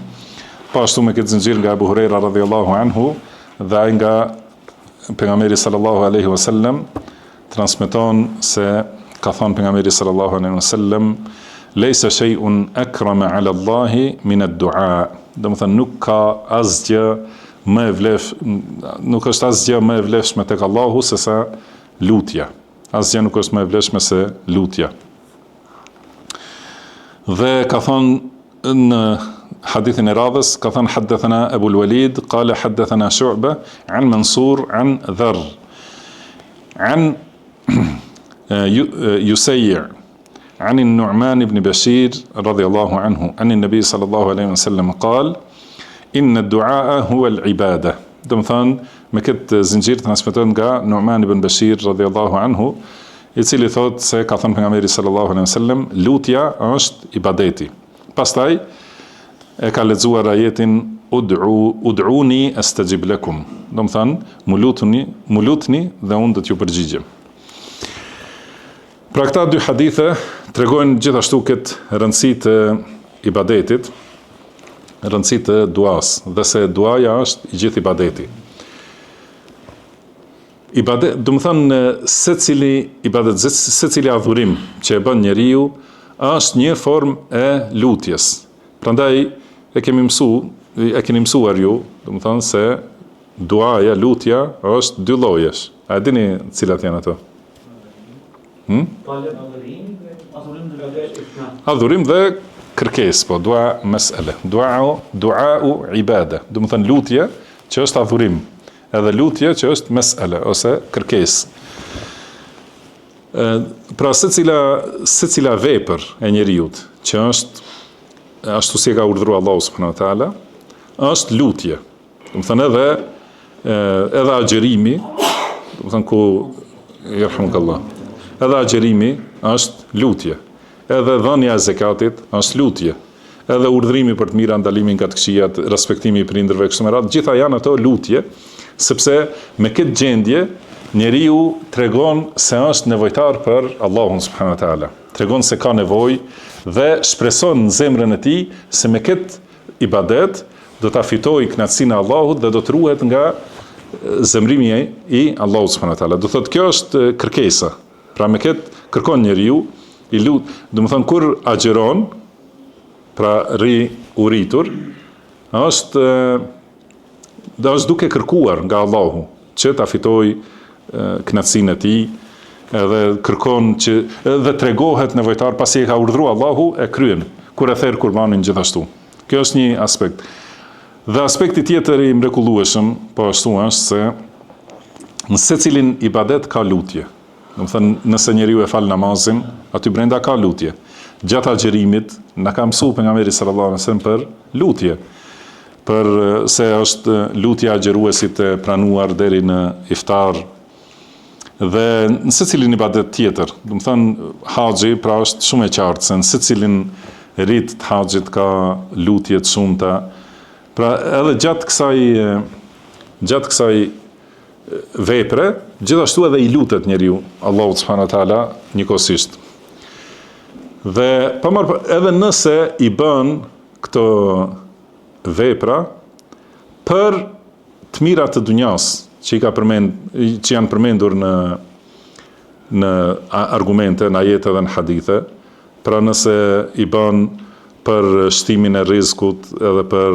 Pashtu me këtë zinxhir nga Abu Huraira radhiyallahu anhu dhe ai nga pejgamberi sallallahu alaihi wasallam transmeton se ka thënë pejgamberi sallallahu alaihi wasallam, laysa shay'un akrama ala Allahi min ad-du'a. Domethënë nuk është asgjë më e vlefshme tek Allahu se sa lutja. Asgjë nuk është më e vlefshme se lutja. Dhe ka thënë në hadithin e radhës, ka thënë haddathana Abu al-Walid qala haddathana Shu'ba an Mansur an Dharr an Yusayy' an Nu'man ibn Bashir radiyallahu anhu an an-nabi sallallahu alayhi wasallam qala inna ad-du'a huwa al-ibadah. Domethënë me këtë zinxhir transmeton nga Nu'man ibn Bashir radhiyallahu anhu, i cili thotë se ka thënë pejgamberi sallallahu alaihi wasallam, lutja është ibadeti. Pastaj e ka lexuar ajetin ud'uni astajib lakum. Domethënë mu lutni dhe unë do t'ju përgjigjem. Pra këta dy hadithe tregojnë gjithashtu këtë rëndësi të ibadetit, rëndësi të duas, dhe se duaja është i gjithë ibadeti. ibadet, do të thonë secili ibadet, secili adhurim që e bën njeriu është një formë e lutjes. Prandaj e keni mësuar ju, do të thonë se duaja, lutja është dy llojesh. A dini cilat janë ato? Adhurim dhe kërkesë, po dua mesele. Duau ibade. Do të thonë lutje që është adhurim, edhe lutje që është mesele ose kërkesë. Pra secila vepër e njeriut që është ashtu si e ka urdhëruar Allahu subhanahu wa taala, është lutje. Do të thonë edhe agjerimi, do të thonë ku yarhamukallah. Edhe agjerimi është lutje. Edhe dhënia e zakatit është lutje. Edhe urdhrimi për të mira, ndalimi nga të këqijat, respektimi i prindërve kështu me radhë, gjitha janë ato lutje, sepse me këtë gjendje njeriu tregon se është nevojtar për Allahun subhanahu wa taala. Tregon se ka nevojë dhe shpreson në zemrën e tij se me këtë ibadet do ta fitojë kënaqësinë e Allahut dhe do të ruhet nga zemrimi i Allahut subhanahu wa taala. Do thotë kjo është kërkesa. Pra me këtë kërkon njeriu i lut, do të thonë kur agjeron, pra uritur, është duke kërkuar nga Allahu që ta fitojë kënaqësinë e tij, edhe kërkon që edhe tregohet nevojtar pasi e ka urdhëruar Allahu e kryen kur e therr kurbanin gjithashtu. Kjo është një aspekt. Dhe aspekti tjetër i mrekullueshëm po ashtu është se në secilin ibadet ka lutje. Do të thënë nëse njeriu e fal namazin, aty brenda ka lutje. Gjatë agjerimit na ka mësuar pejgamberi sallallahu alajhi wasallam për lutje. Për se është lutja agjeruesit e pranuar deri në iftar. Dhe në secilin ibadet tjetër, do të thonë haxhi, pra është shumë e qartë se në secilin rit të haxhit ka lutje të shumta. Pra edhe gjatë kësaj vepre, gjithashtu edhe i lutet njeriu Allahu subhanahu wa taala njëkohësisht. Dhe edhe nëse i bën këto vepra për të mirat të dunjas, që janë përmendur në argumente, në ajete dhe në hadithe, pra nëse i bën për shtimin e rrezikut, edhe për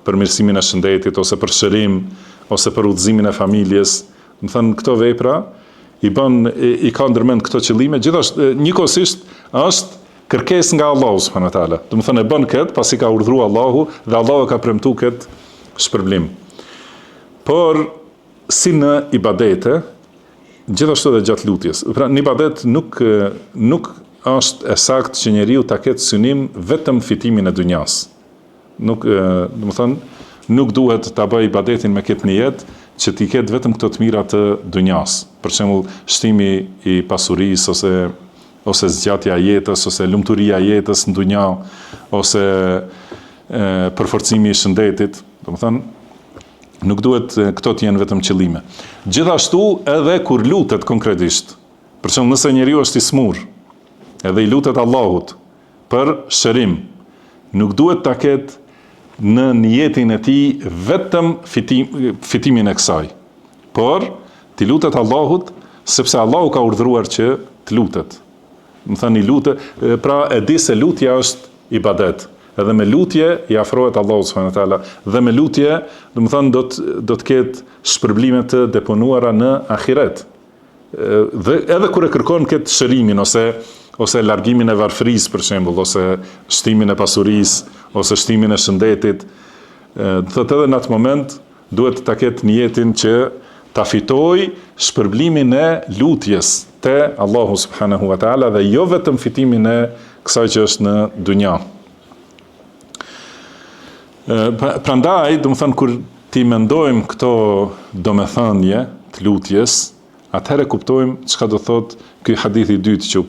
përmirësimin e shëndetit, ose për shërim, ose për udhëzimin e familjes, më thënë këto vepra, i ka ndërmend këto qëllime, gjithashtu njëkohësisht është kërkesë nga Allahu subhanahu wa taala. Do të thonë e bën këtë pasi ka urdhëruar Allahu dhe Allahu ka premtuar këtë shpërblim. Por si në ibadete, gjithashtu edhe gjatë lutjes. Pra në ibadet nuk është e saktë që njeriu ta ketë synim vetëm fitimin e dunjas. Do të thonë nuk duhet ta bëj ibadetin me këtë nijet që t'i ketë vetëm këto të mira të dunjas. Për shembull, shtimi i pasurisë ose zgjatja e jetës, ose lumturia e jetës në dunja, ose përforcimi i shëndetit, do të thonë nuk duhet këto të jenë vetëm qëllime. Gjithashtu edhe kur lutet konkretisht. Për shembull, nëse njeriu është i smur, edhe i lutet Allahut për shërim, nuk duhet ta ketë në niyetin e tij vetëm fitimin e kësaj. Por ti lutet Allahut sepse Allahu ka urdhëruar që të lutet. Më thënë i lutet, pra e di se lutja është ibadet. Edhe me lutje i afrohet Allahu subhanahu wa taala dhe me lutje, do të thonë do të ketë shpërblime të deponuara në ahiret. Dhe edhe kur e kërkon këtë shërimin ose largimin e varfërisë për shembull, ose shtimin e pasurisë, ose shtimin e shëndetit, do thotë edhe në atë moment duhet ta ketë niyetin që ta fitoj shpërblimin e lutjes te Allahu subhanahu wa taala dhe jo vetëm fitimin e kësaj që është në dunja. Prandaj, do të thonë kur ti mendojmë këto domethënie të lutjes, atëherë kuptojmë çka do thotë ky hadith i dytë që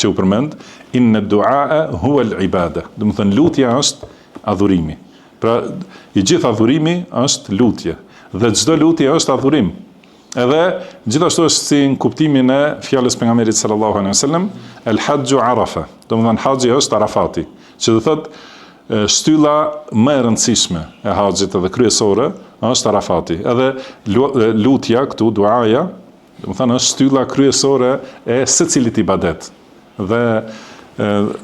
u përmend, inna du'a huwa al-ibada. Do të thonë lutja është adhurimi. Pra i gjithë adhurimi është lutje dhe çdo lutje është adhurim. Edhe gjithashtu është si në kuptimin e fjalës pejgamberit sallallahu alaihi wasallam, el-hajju arafa. Do të thonë haxhi është Arafati, që do thotë shtylla më e rëndësishme e haxhit edhe kryesore është Arafati. Edhe lutja këtu, duaja, domethënë është shtylla kryesore e secilit ibadet. Dhe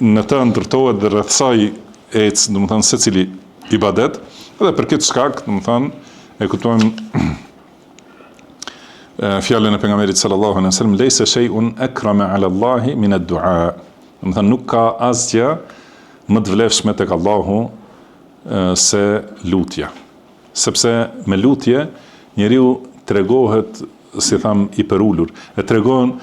në të ndërtohet dhe rreth saj ecë, domethënë secili ibadet, edhe për këtë shkak, domethënë e kuptojmë fjalën e pejgamberit sallallahu alaihi wasallam, "Laysa shay'un akrama 'ala Allahi min ad-du'a." Domethënë nuk ka asgjë më të vlefshme tek Allahu se lutja. Sepse me lutje njeriu tregohet, si tham, i përulur. E tregon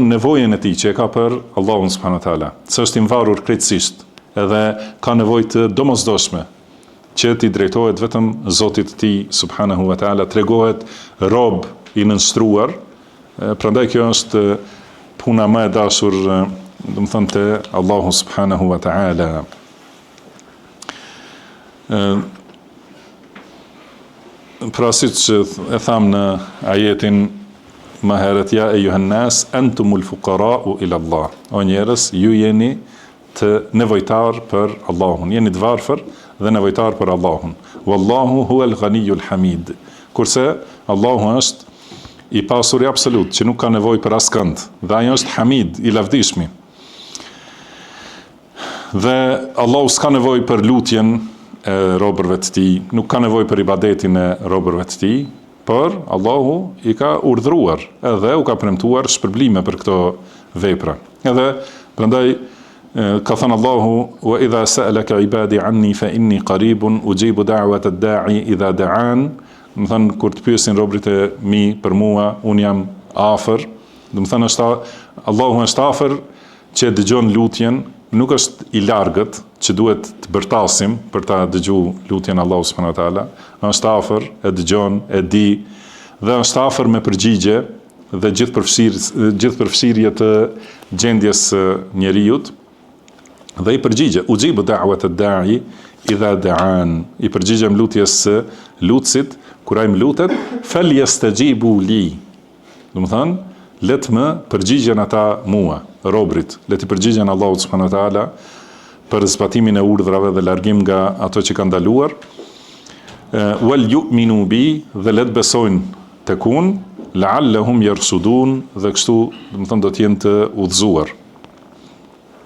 nevojën e tij që e ka për Allahun subhanahu wa taala. Se është i mvarur krejtësisht, edhe ka nevojë të domosdoshme që t'i drejtohet vetëm Zotit të tij subhanahu wa taala, tregohet rob i nënshtruar. Prandaj kjo është puna më e dashur, domethënë te Allahu subhanahu wa taala. Pra siç e tham në ajetin më herët, ja ejuhan nas antumul fuqara'u ila Allah. O njerëz, ju jeni të nevojtar për Allahun, jeni të varfër dhe nevojtar për Allahun. Wallahu huwal ghaniyul hamid. Kurse Allahu është i pasur i absolut, që nuk ka nevojë për askënd, dhe ai është Hamid, i lavdishmi. Dhe Allahu s'ka nevojë për lutjen e robërve të tij, nuk ka nevojë për ibadetin e robërve të tij, por Allahu i ka urdhëruar edhe u ka premtuar shpërblime për këto vepra. Edhe prandaj ka thënë Allahu, "Wa idha sa'alaka ibadi anni fa inni qaribun ujibu da'wata ad-da'i idha da'an." Do të thënë, kur të pyesin robërit e mi për mua, unë jam afër. Do të thënë, Allahu është afër që dëgjon lutjen, nuk është i largët që duhet të bërtasim për ta dëgjuar lutjen Allahu subhanahu wa taala. Është afër, e dëgjon, e di dhe është afër me përgjigje dhe gjithë përfshirje të gjendjes njerëzit. Dhe i përgjigje, ujibu da'wat ad-da'i idha da'an. I përgjigjem lutjes së lutësit kur ai më lutet, falyastajibu li. Do të thënë, le të më përgjigjen ata mua, robrit, le të përgjigjen Allahut subhanahu wa taala për zbatimin e urdhrave dhe largim nga ato që kanë ndaluar. Wal yu'minu bi, dhe le të besojnë tek unë, la'allahum yarsudun, dhe kështu, do të thënë, do të jenë të udhëzuar.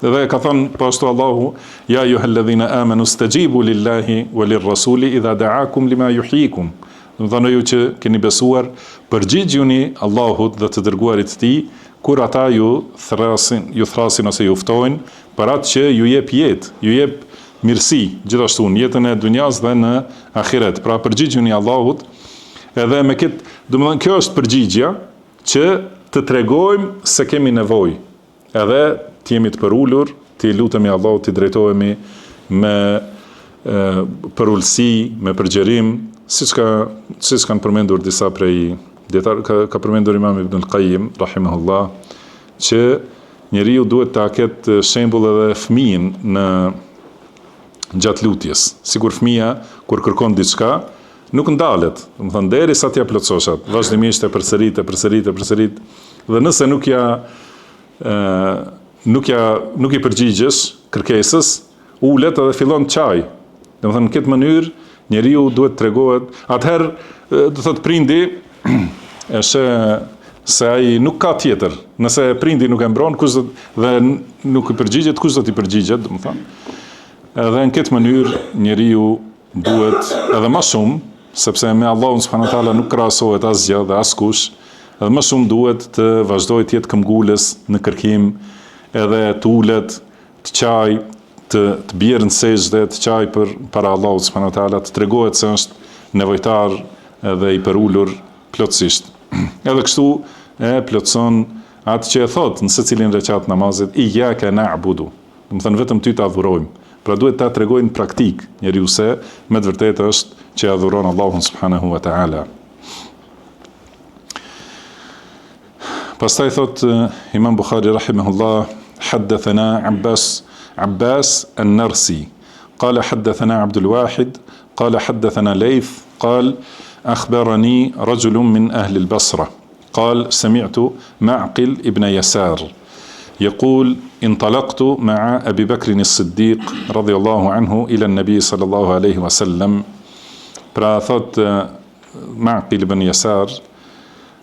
Dhe ka thënë pashtu Allahu, ja ayyuhalladhina amanu stajibu lillahi walirrasuli idha da'akum lima yuhyikum. Do të thënë, ju që keni besuar, përgjigjuni Allahut dhe të dërguarit të tij kur ata ju thrasin ose ju ftojnë për atë që ju jep jetë, ju jep mirësi, gjithashtu në jetën e dunjas dhe në ahiret. Pra përgjigjuni Allahut, edhe me këtë, do të thënë, kjo është përgjigja që të tregojmë se kemi nevojë, edhe të jemi të përulur, të lutemi Allahut, të drejtohemi me përullësi, me përgjerim, siç kanë përmendur disa prej dietar, ka përmendur Imam Ibn al-Qayyim rahimahullah, që njeriu duhet ta ketë shembull edhe fëmijën në gjatë lutjes. Sikur fëmia kur kërkon diçka, nuk ndalet, do të thënë, derisa t'ja plotësoshat, vazhdimisht e përsërit, dhe nëse nuk i përgjigjesh kërkesës, ulet edhe fillon të çaj. Do të thënë, në këtë mënyrë njeriu duhet të tregohet, atëherë do thotë prindi se ai nuk ka tjetër. Nëse prindi nuk e mbron dhe nuk i përgjigjet, kush do t'i përgjigjet, do të thënë. Edhe në këtë mënyrë njeriu duhet edhe më shumë, sepse me Allahun subhanahu wa taala nuk krahasohet asgjë dhe askush, edhe më shumë duhet të vazhdojë të jetë këmbgulës në kërkim, edhe të ulet, të çaj, të bjerë në sejdë, të çaj para Allahut subhanahu wa taala, të tregohet se është nevojtar edhe i përulur plotësisht. Edhe kështu e plotëson atë që e thot në secilin rekat namazit, iyyaka na'budu. Do të thënë, vetëm ty të adhurojmë. Pra duhet ta tregojnë praktik njeriu se me të vërtetë është që adhuron Allahun subhanahu wa taala. Pastaj thot Imam Bukhari rahimahullah, حدثنا عباس النرسي قال حدثنا عبد الواحد قال حدثنا ليث قال أخبرني رجل من أهل البصرة قال سمعت معقل ابن يسار يقول انطلقت مع أبي بكر الصديق رضي الله عنه إلى النبي صلى الله عليه وسلم Pra thot Ma'qil ibn Yasar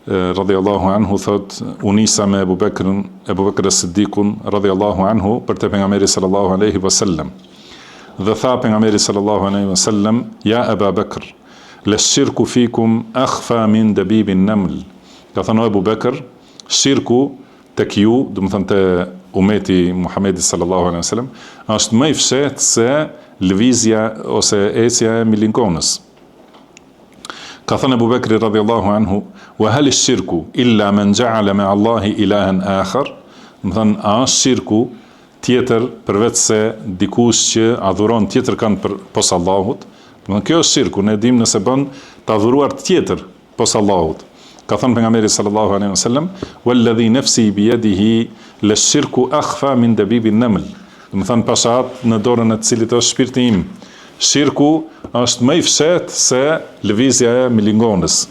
radhiyallahu anhu thot unisa me Abu Bekr as-Siddiqun radhiyallahu anhu për te pejgamberi sallallahu alaihi wasallam. Dhe tha pejgamberi sallallahu alaihi wasallam ya Aba Bekr la shirku fikum akhfa min dabib an-naml. Ka thënë Abu Bekr, shirku tek ju, do të thënë te umeti Muhamedit sallallahu alaihi wasallam, është më i fshehtë se lëvizja ose ecja e milingonës. Ka thënë Abu Bekri radhiyallahu anhu, wa hal ash-shirku illa man ja'ala ma'a Allahi ilahan akhar? Do të thënë, a është shirku tjetër përveç se dikush që adhuron tjetër kanë pos Allahut? Do të thënë, kjo është shirku, ne dim nëse bën të adhuruar tjetër pos Allahut. Ka thënë pejgamberi sallallahu alaihi wasallam, walladhi nafsi biyadihi lash-shirku akhfa min dabibi an-naml. Do të thënë, pashat në dorën e të cilit është shpirti im. Shirku është më i fshehtë se lëvizja e milingonës.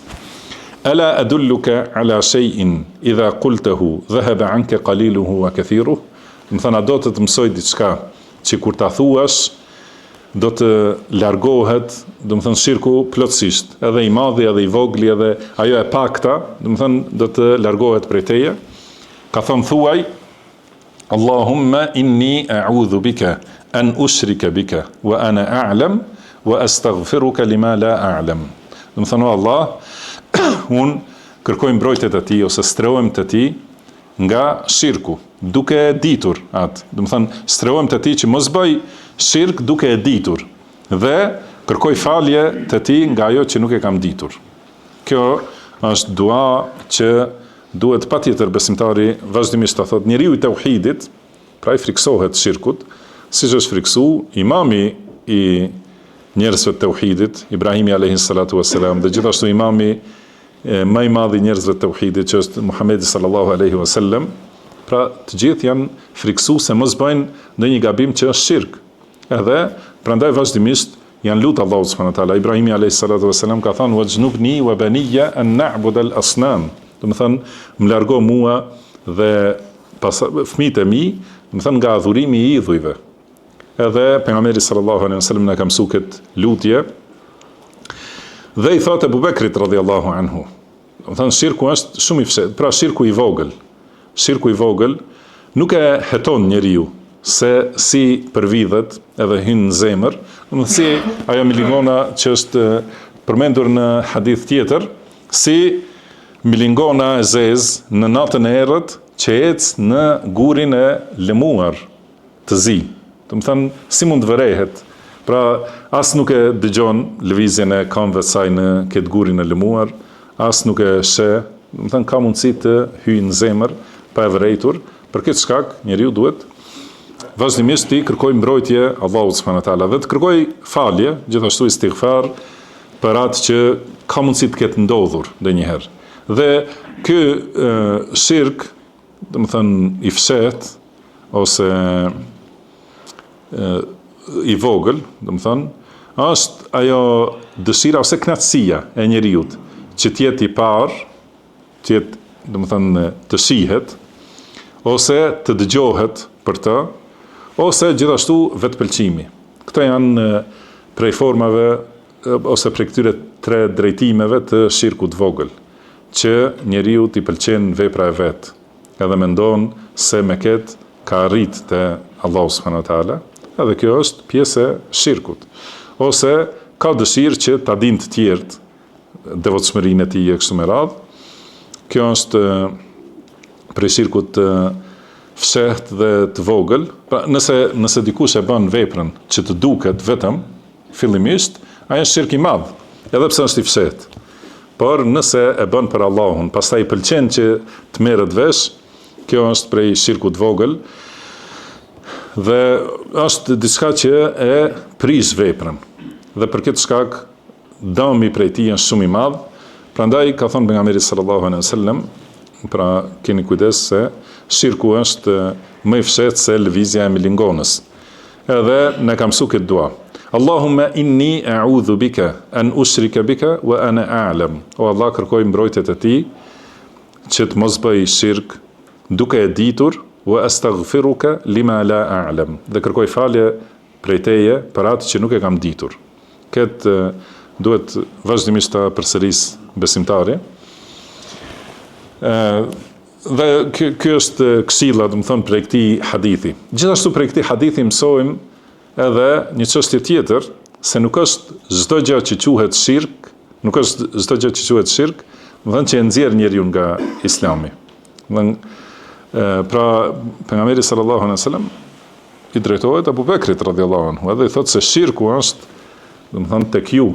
Ala adulluka ala shay'in idha qultahu dhahaba anka qaliluhu wa kathiruhu. Do të thënë, do të mësoj diçka që kur ta thuash do të largohet, do të thënë shirku plotësisht, edhe i madhi, edhe i vogli, edhe ajo e pakta, do të thënë do të largohet prej teje. Ka thënë thuaj Allahumma inni a'udhu bika an ushrika bika wa ana a'lam wa astaghfiruka lima la a'lam. Do të thënë Allah, un kërkoj mbrojtje te ti ose strehohem te ti nga shirku, duke e ditur atë. Do të thënë strehohem te ti që mos bëj shirk duke e ditur dhe kërkoj falje te ti nga ajo që nuk e kam ditur. Kjo është dua që duhet patjetër besimtari vazhdimisht ta thotë. Njeriu i tauhidit, pra i friksohet shirkut, siç është friksu imami i njerëzve të tauhidit, Ibrahimi alayhi salatu wassalam, dhe gjithashtu imami më i madh i njerëzve të tauhidit, që është Muhamedi sallallahu alaihi wasallam. Pra të gjithë janë friksu se mos bëjnë ndonjë gabim që është shirk. Edhe prandaj vazhdimisht janë lutë Allahu subhanahu wa taala. Ibrahimi alayhi salatu wassalam ka thënë wajnubni wa baniya an na'budu al-asnam. Do të thënë, më largo mua dhe fëmijët e mi, do të thënë, nga adhurimi i idhujve. Edhe pejgamberi sallallahu alaihi wasallam na ka mësuar këtë lutje. Dhe i thotë Abu Bekrit radhiyallahu anhu. Do të thënë, shirku është shumë i fshehtë, pra shirku i vogël. Shirku i vogël nuk e heton njeriu se si përvidhet edhe hyn në zemër, do të thënë si ajo milingona që është përmendur në hadith tjetër, si milingona e zezë në natën e errët që ecë në gurin e lëmuar të zi. Do të thënë, si mund të vërehet? Pra, as nuk e dëgjon lëvizjen e këmbëve të saj në këtë gurin e lëmuar, as nuk e sheh, do të thënë, ka mundësi të hyjë në zemër pa e vërejtur. Për këtë shkak, njeriu duhet vazhdimisht të kërkoj mbrojtje Allahut subhanahu wa taala dhe të kërkoj falje, gjithashtu istighfar për atë që ka mundësi të ketë ndodhur ndonjëherë. Dhe ky shirk, do të thënë i fshehtë ose i vogël, do të thënë, është ajo dëshira ose knatësia e njeriut që të jetë i parë, të jetë, do të thënë, të shihet ose të dëgjohet për të, ose gjithashtu vetëpëlqimi. Këto janë prej formave ose prej këtyre tre drejtimeve të shirkut vogël, që njeriu t'i pëlqen vepra e vet, edhe mendon se me këtë ka arrit te Allahu subhanahu wa taala, edhe kjo është pjesë e shirkut. Ose ka dëshirë që ta dinë të tjerët devotshmërinë e tij e kështu me radhë. Kjo është prej shirkut të fshehtë dhe të vogël. Pra, nëse dikush e bën veprën që të duket vetëm fillimisht, ai është shirk i madh, edhe pse është i fshehtë. Por nëse e bën për Allahun, pastaj i pëlqen që të merret vesh, kjo është prej shirkut vogël dhe është diçka që e prish veprën. Dhe për këtë shkak dëmi prej tij është shumë i madh. Prandaj ka thënë pejgamberi sallallahu alaihi wasallam, pra keni kujdes se shirku është më i fshehtë se lëvizja e milingonës. Edhe ne kam mësuar këtë dua. Allahumma inni a'udhu bika an ushrika bika wa ana a'lam. O Allah, kërkoj mbrojtjet e ti që të mos bëj shirk duke e ditur, wa astaghfiruka lima la a'lam. Dhe kërkoj falje prej teje për atë që nuk e kam ditur. Këtë duhet vazhdimisht ta përsëris besimtari. Dhe kjo është këshilla, do të thonë, prej këtij hadithi. Gjithashtu prej këtij hadithi mësojmë edhe një çështje tjetër, se nuk është çdo gjë që quhet shirk, do të thonë që e nxjerr njeriu nga Islami. Pra pejgamberi sallallahu alaihi wasallam i drejtohet Abu Bekrit radhiyallahu anhu, edhe i thotë se shirku është, do të thonë, tek ju,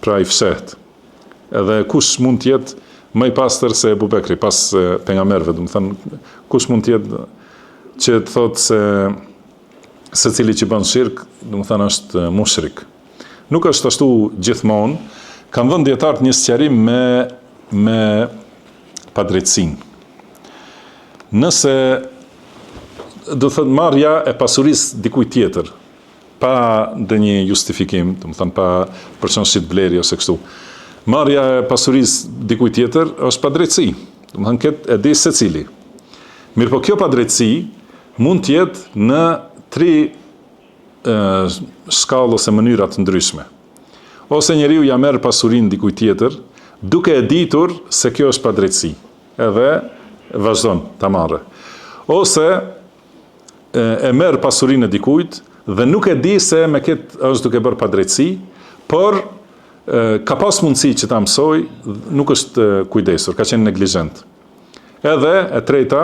pra i fshehtë. Edhe kush mund të jetë më i pastër se Abu Bekri pas pejgamberëve, do të thonë, kush mund të jetë që të thotë se secili që bën shirk, do të thonë, është mushrik. Nuk është ashtu gjithmonë. Kanë dhënë dietarët një sqarim me padrejtësinë. Nëse do thotë marrja e pasurisë dikujt tjetër pa ndonjë justifikim, do të thonë pa përshëndetësi blerje ose kështu. Marrja e pasurisë dikujt tjetër është padrejtësi. Do të thonë këtë e di secili. Mirë, po kjo padrejtësi mund të jetë në 3 shkallë ose mënyra të ndryshme. Ose njeriu ja merr pasurinë dikujt tjetër, duke e ditur se kjo është padrejtësi, edhe vazhdon ta marrë. Ose e merr pasurinë e dikujt dhe nuk e di se me këtë është duke bërë padrejtësi, por ka pas mundësi që ta mësoj, nuk është kujdesur, ka qenë neglizhent. Edhe e treta,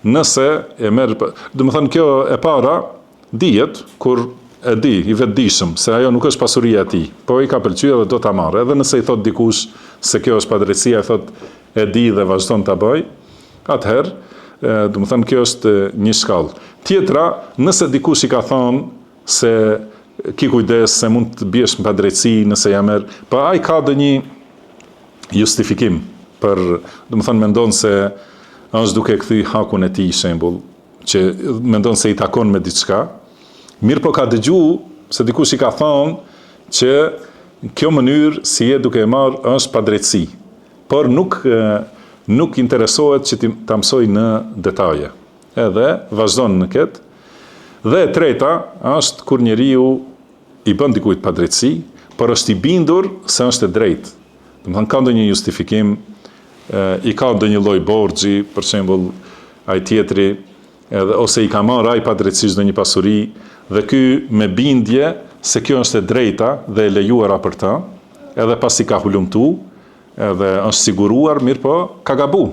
nëse e merr, do të thonë, kjo e para dihet kur e di, i vetëdijshëm, se ajo nuk është pasuria e tij, po i ka pëlqyer dhe do ta marrë. Edhe nëse i thot dikush se kjo është padrejtësia, i thot e di dhe vazhdon ta bëj, atëherë, do të thonë, kjo është një shkallë. Tjetra, nëse dikush i ka thonë se ki kujdes, se mund të biesh në padrejtësi nëse ja merr, po ai ka ndonjë justifikim për, do të thonë, mendon se është duke kthy hakun e tij, shembull, që mendon se i takon me diçka. Mirë, po ka dëgju se dikush i ka thonë që kjo mënyrë si je duke e marrë është padrejtësi, por nuk interesohet që ta mësoj në detaje. Edhe vazhdon në këtë. Dhe e treta është kur njeriu i bën dikujt padrejtësi, por është i bindur se është e drejtë. Do të thonë, ka ndonjë justifikim, i ka ndonjë lloj borxhi, për shembull, ai tjetri, edhe ose i ka marrë ai padrejtësisht ndonjë pasuri, dhe ky me bindje se kjo është e drejta dhe e lejuara për ta, edhe pasi ka hulumtu, edhe është siguruar, mirë, po ka gabu.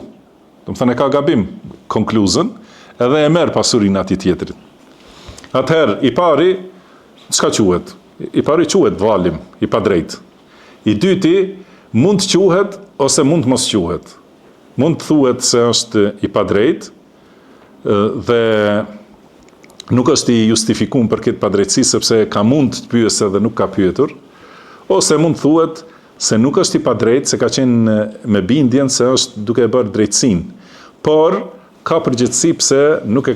Do të thonë, e ka gabim konkluzën, edhe e merr pasurinë atij tjetrit. Atëherë, i pari, çka quhet? I pari quhet valim, i padrejt. I dyti mund të quhet ose mund të mos quhet. Mund të thuhet se është i padrejt dhe nuk është i justifikuar për këtë padrejtësi sepse ka mund të pyesë dhe nuk ka pyetur, ose mund të thuhet se nuk është i padrejt se ka qenë me bindjen se është duke bërë drejtësinë, por ka përgjegjësi pse nuk e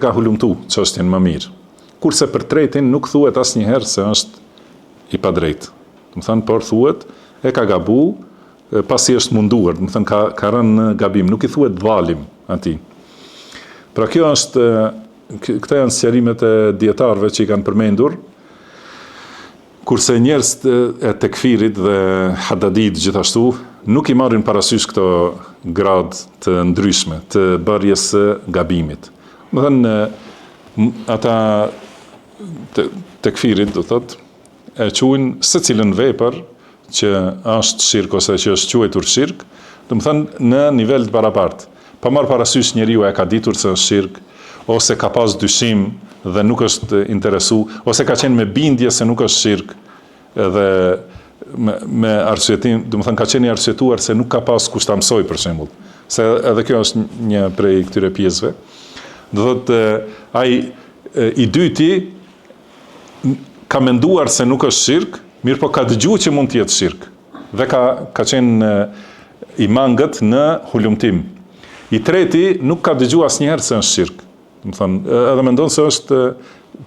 ka hulumtu çështjen më mirë. Kurse për tretin nuk thuhet asnjëherë se është i padrejt. Do të thonë, por thuhet e ka gabu pasi është munduar, do të thonë ka rënë në gabim, nuk i thuhet valim atij. Pra kjo është, këta janë sqarimet e dietarëve që i kanë përmendur, kurse njerëzit e tekfirit dhe haddadit gjithashtu nuk i marrin parasysh këto grad të ndryshme të bërjes së gabimit. Do thënë, ata tekfirit, do thotë, e quajnë secilën vepër që është shirk ose që është quajtur shirk, do të thënë në nivel të barabartë. Pa marrë parasysh njeriu e ka ditur se është shirk, ose ka pas dyshim dhe nuk është interesu, ose ka qenë me bindje se nuk është shirk, edhe me arsyetim, do të thënë, ka qenë i arsyetuar se nuk ka pas kush ta mësoj, për shembull. Se edhe kjo është një prej këtyre pjesëve. Do thotë, ai i dyti ka menduar se nuk është shirk, mirë, po ka dëgjuar që mund të jetë shirk dhe ka qenë i mangët në hulumtim. I treti nuk ka dëgjuar asnjëherë se është shirk. Do të thonë, edhe mendon se është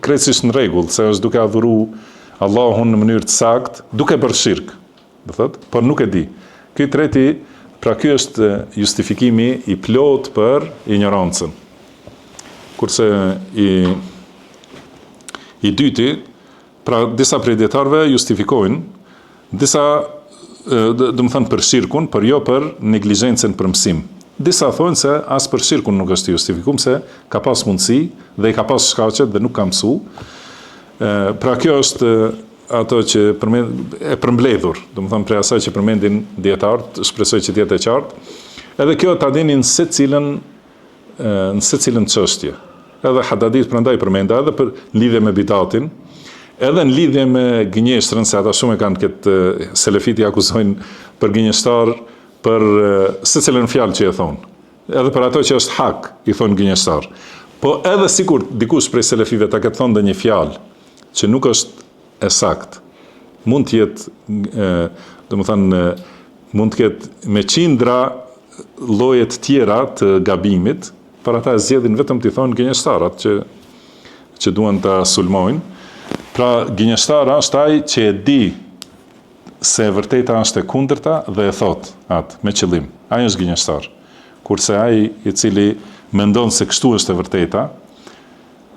krejtësisht në rregull, se është duke adhuru Allahun në mënyrë të saktë, duke bërë shirk, do thotë, por nuk e di. Ky treti, pra ky është justifikimi i plot për ignorancën. Kurse i dyti Pra disa prej dietarëve justifikojnë disa do të thënë për shirkun, por jo për neglizhencën për mësim. Disa thonë se as për shirkun nuk është justifikuar, se ka pas mundësi dhe i ka pas shkaqet dhe nuk ka mësu. Pra kjo është ato që e përmbledhur, do të thënë prej asaj që përmendin dietarët, shpresoj që të jetë e qartë. Edhe kjo ta dini në secilën çështje. Edhe Hadadit prandaj përmenda edhe për lidhje me bidatin, edhe në lidhje me gënjeshtrën, se ata shumë e kanë këtë selefiti akuzojnë për gënjeshtar për secilën fjalë që e thonë. Edhe për ato që është hak, i thonë gënjeshtar. Po edhe sikur dikush prej selefive ta ketë thonë ndonjë fjalë që nuk është e saktë, mund të jetë, domethënë mund të ketë me qindra lloje të tjera të gabimit, për ata zgjedhin vetëm t'i thonë gënjeshtarat që duan ta sulmojnë. Pra gënjeshtara është ai që e di se e vërteta është e kundërta dhe e thot atë me qëllim. Ai është gënjeshtar. Kurse ai i cili mendon se kështu është e vërteta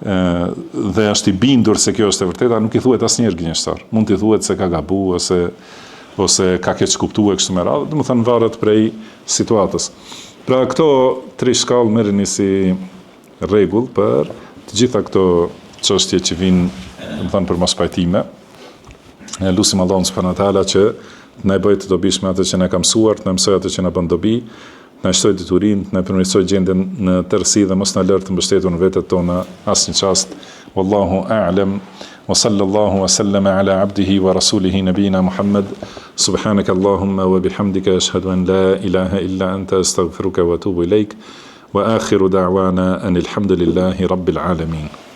dhe është i bindur se kjo është e vërteta, nuk i thuhet asnjëherë gënjeshtar. Mund t'i thuhet se ka gabuar ose ka keq kuptuar kështu me radhë, domethënë varet prej situatës. Pra këto 3 shkallë merreni si rregull për të gjitha këto çështje që vinë, domethënë për mos pajtime. Lutim Allahun subhanahu wa taala që na bëj të dobishme atë që na ka mësuar, të na mësoj atë që na bën dobi, na shtoj diturinë, na përmirësoj gjendjen në tërësi dhe mos na lër të mbështetur në vetët tona asnjë çast. Wallahu a'lam. وصلى الله وسلم على عبده ورسوله نبينا محمد سبحانك اللهم وبحمدك أشهد أن لا إله إلا أنت أستغفرك وأتوب إليك وآخر دعوانا أن الحمد لله رب العالمين.